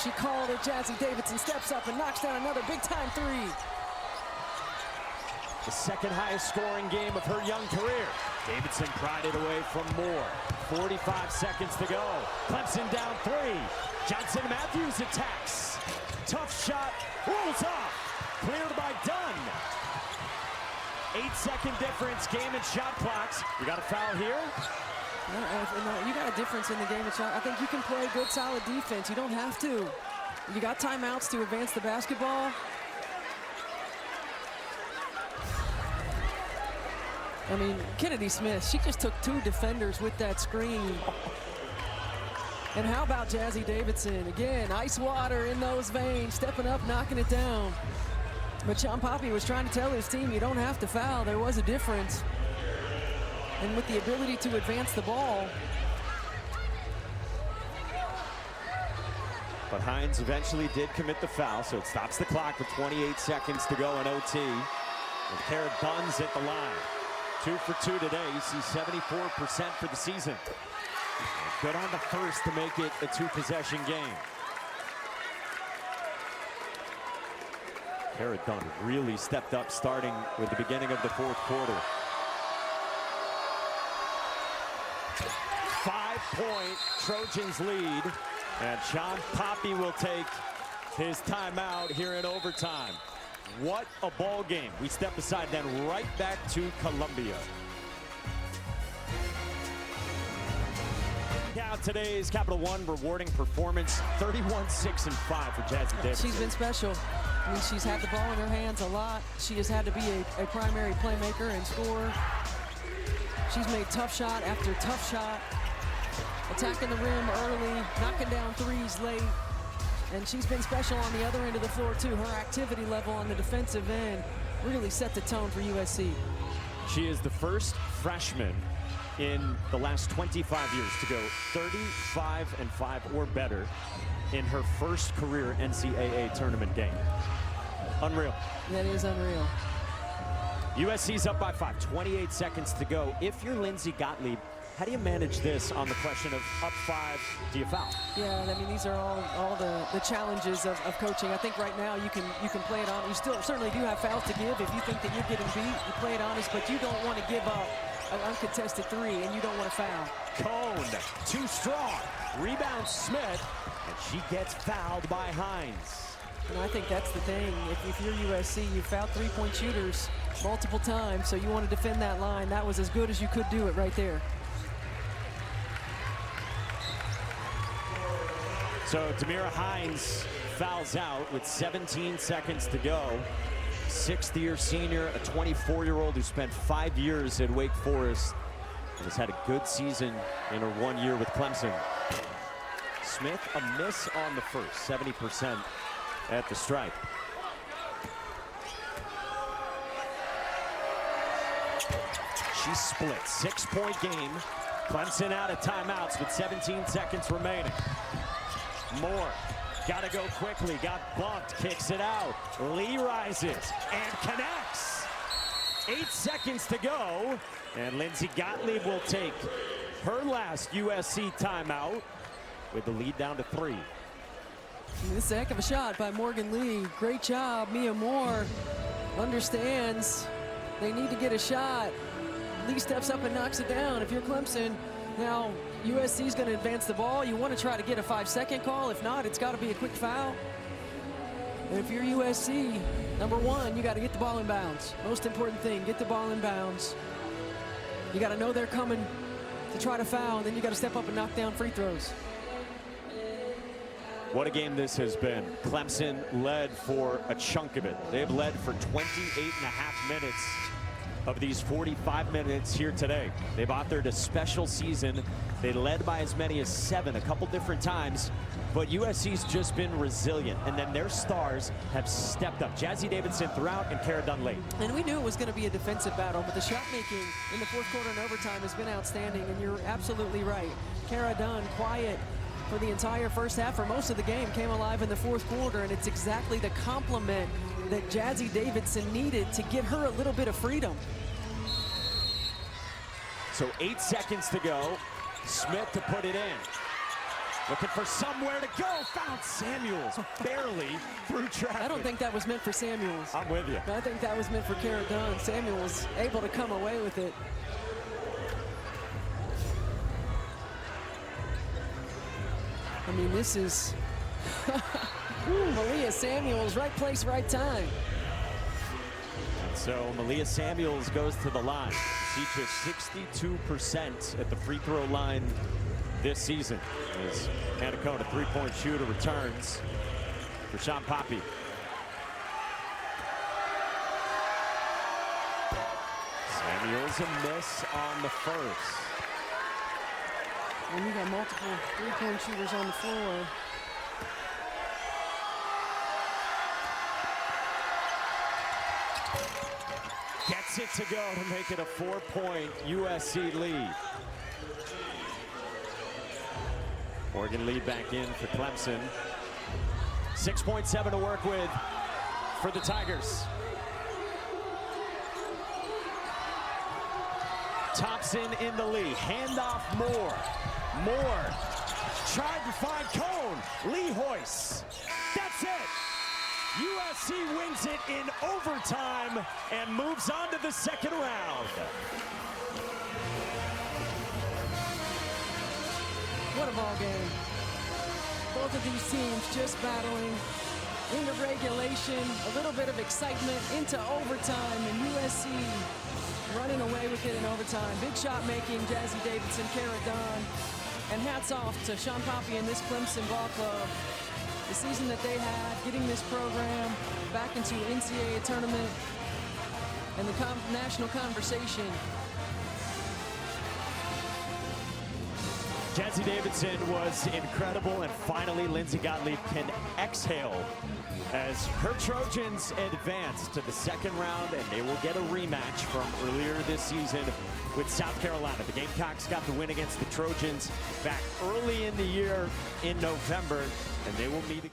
She called it. Jazzy Davidson steps up and knocks down another big-time three. The second highest scoring game of her young career. Davidson pried it away from Moore. 45 seconds to go. Clemson down 3. Johnson Matthews attacks. Tough shot. Rolls off. Cleared by Dunn. 8-second difference. Game and shot clocks. We got a foul here. No, you got a difference in the game and shot. I think you can play good, solid defense. You don't have to. You got timeouts to advance the basketball. I mean, Kennedy Smith, she just took 2 defenders with that screen. And how about Jazzy Davidson? Again, ice water in those veins, stepping up, knocking it down. But Sean Poppy was trying to tell his team, you don't have to foul. There was a difference. And with the ability to advance the ball. But Hines eventually did commit the foul, so it stops the clock with 28 seconds to go in OT. And Kara Dunn's at the line. 2 for 2 today. You see 74% for the season. Good on the first to make it a 2-possession game. Kara Dunn really stepped up starting with the beginning of the 4th quarter. 5-point Trojans lead. And Sean Poppy will take his timeout here in overtime. What a ball game. We step aside, then right back to Columbia. Now today's Capital One rewarding performance, 31-6-5 for Jazzy Davidson. She's been special. I mean, she's had the ball in her hands a lot. She has had to be a primary playmaker and scorer. She's made tough shot after tough shot, attacking the rim early, knocking down threes late. And she's been special on the other end of the floor, too. Her activity level on the defensive end really set the tone for USC. She is the first freshman in the last 25 years to go 35-5 or better in her first career NCAA tournament game. Unreal. That is unreal. USC's up by 5, 28 seconds to go. If you're Lindsey Gottlieb, how do you manage this on the question of up 5, do you foul? Yeah, I mean, these are all the challenges of coaching. I think right now you can play it on. You still certainly do have fouls to give. If you think that you're getting beat, you play it honest, but you don't want to give up an uncontested 3, and you don't want to foul. Cone, too strong. Rebound Smith, and she gets fouled by Hines. And I think that's the thing. If you're USC, you fouled 3-point shooters multiple times, so you want to defend that line. That was as good as you could do it right there. So Tamira Hines fouls out with 17 seconds to go. 6th-year senior, a 24-year-old who spent 5 years at Wake Forest and has had a good season in her 1 year with Clemson. Smith, a miss on the first, 70% at the stripe. She split, 6-point game. Clemson out of timeouts with 17 seconds remaining. Moore, gotta go quickly, got bumped, kicks it out. Lee rises and connects. 8 seconds to go, and Lindsey Gottlieb will take her last USC timeout with the lead down to 3. This is a heck of a shot by Morgan Lee. Great job. Mia Moore understands they need to get a shot. Lee steps up and knocks it down. If you're Clemson, now USC is going to advance the ball. You want to try to get a 5-second call. If not, it's got to be a quick foul. And if you're USC, number one, you got to get the ball in bounds. Most important thing, get the ball in bounds. You got to know they're coming to try to foul, and then you got to step up and knock down free throws. What a game this has been. Clemson led for a chunk of it. They've led for 28.5 minutes of these 45 minutes here today. They've authored a special season. They led by as many as 7 a couple different times, but USC's just been resilient, and then their stars have stepped up. Jazzy Davidson throughout and Cara Dunn late. And we knew it was going to be a defensive battle, but the shot making in the fourth quarter and overtime has been outstanding, and you're absolutely right. Cara Dunn, quiet for the entire first half, for most of the game, came alive in the fourth quarter, and it's exactly the complement that Jazzy Davidson needed to get her a little bit of freedom. So 8 seconds to go. Smith to put it in. Looking for somewhere to go. Found Samuels barely through traffic. I don't think that was meant for Samuels. I'm with you. I think that was meant for Cara Dunn. Samuels able to come away with it. I mean, this is Malia Samuels, right place, right time. So Malia Samuels goes to the line. She just 62% at the free throw line this season. As Anacona, three-point shooter, returns for Sean Poppy. Samuels a miss on the first. And you got multiple three-point shooters on the floor. Gets it to go to make it a 4-point USC lead. Morgan Lee back in for Clemson. 6.7 to work with for the Tigers. Thompson in the lead. Handoff Moore. Moore tried to find Cone. Lee hoists. That's it. USC wins it in overtime and moves on to the second round. What a ball game. Both of these teams just battling into regulation, a little bit of excitement into overtime, and USC running away with it in overtime. Big shot making, Jazzy Davidson, Cara Dunn, and hats off to Sean Poppy and this Clemson ball club. The season that they had, getting this program back into NCAA tournament and the national conversation. Jazzy Davidson was incredible, and finally Lindsey Gottlieb can exhale as her Trojans advance to the second round, and they will get a rematch from earlier this season with South Carolina. The Gamecocks got the win against the Trojans back early in the year in November, and they will meet again.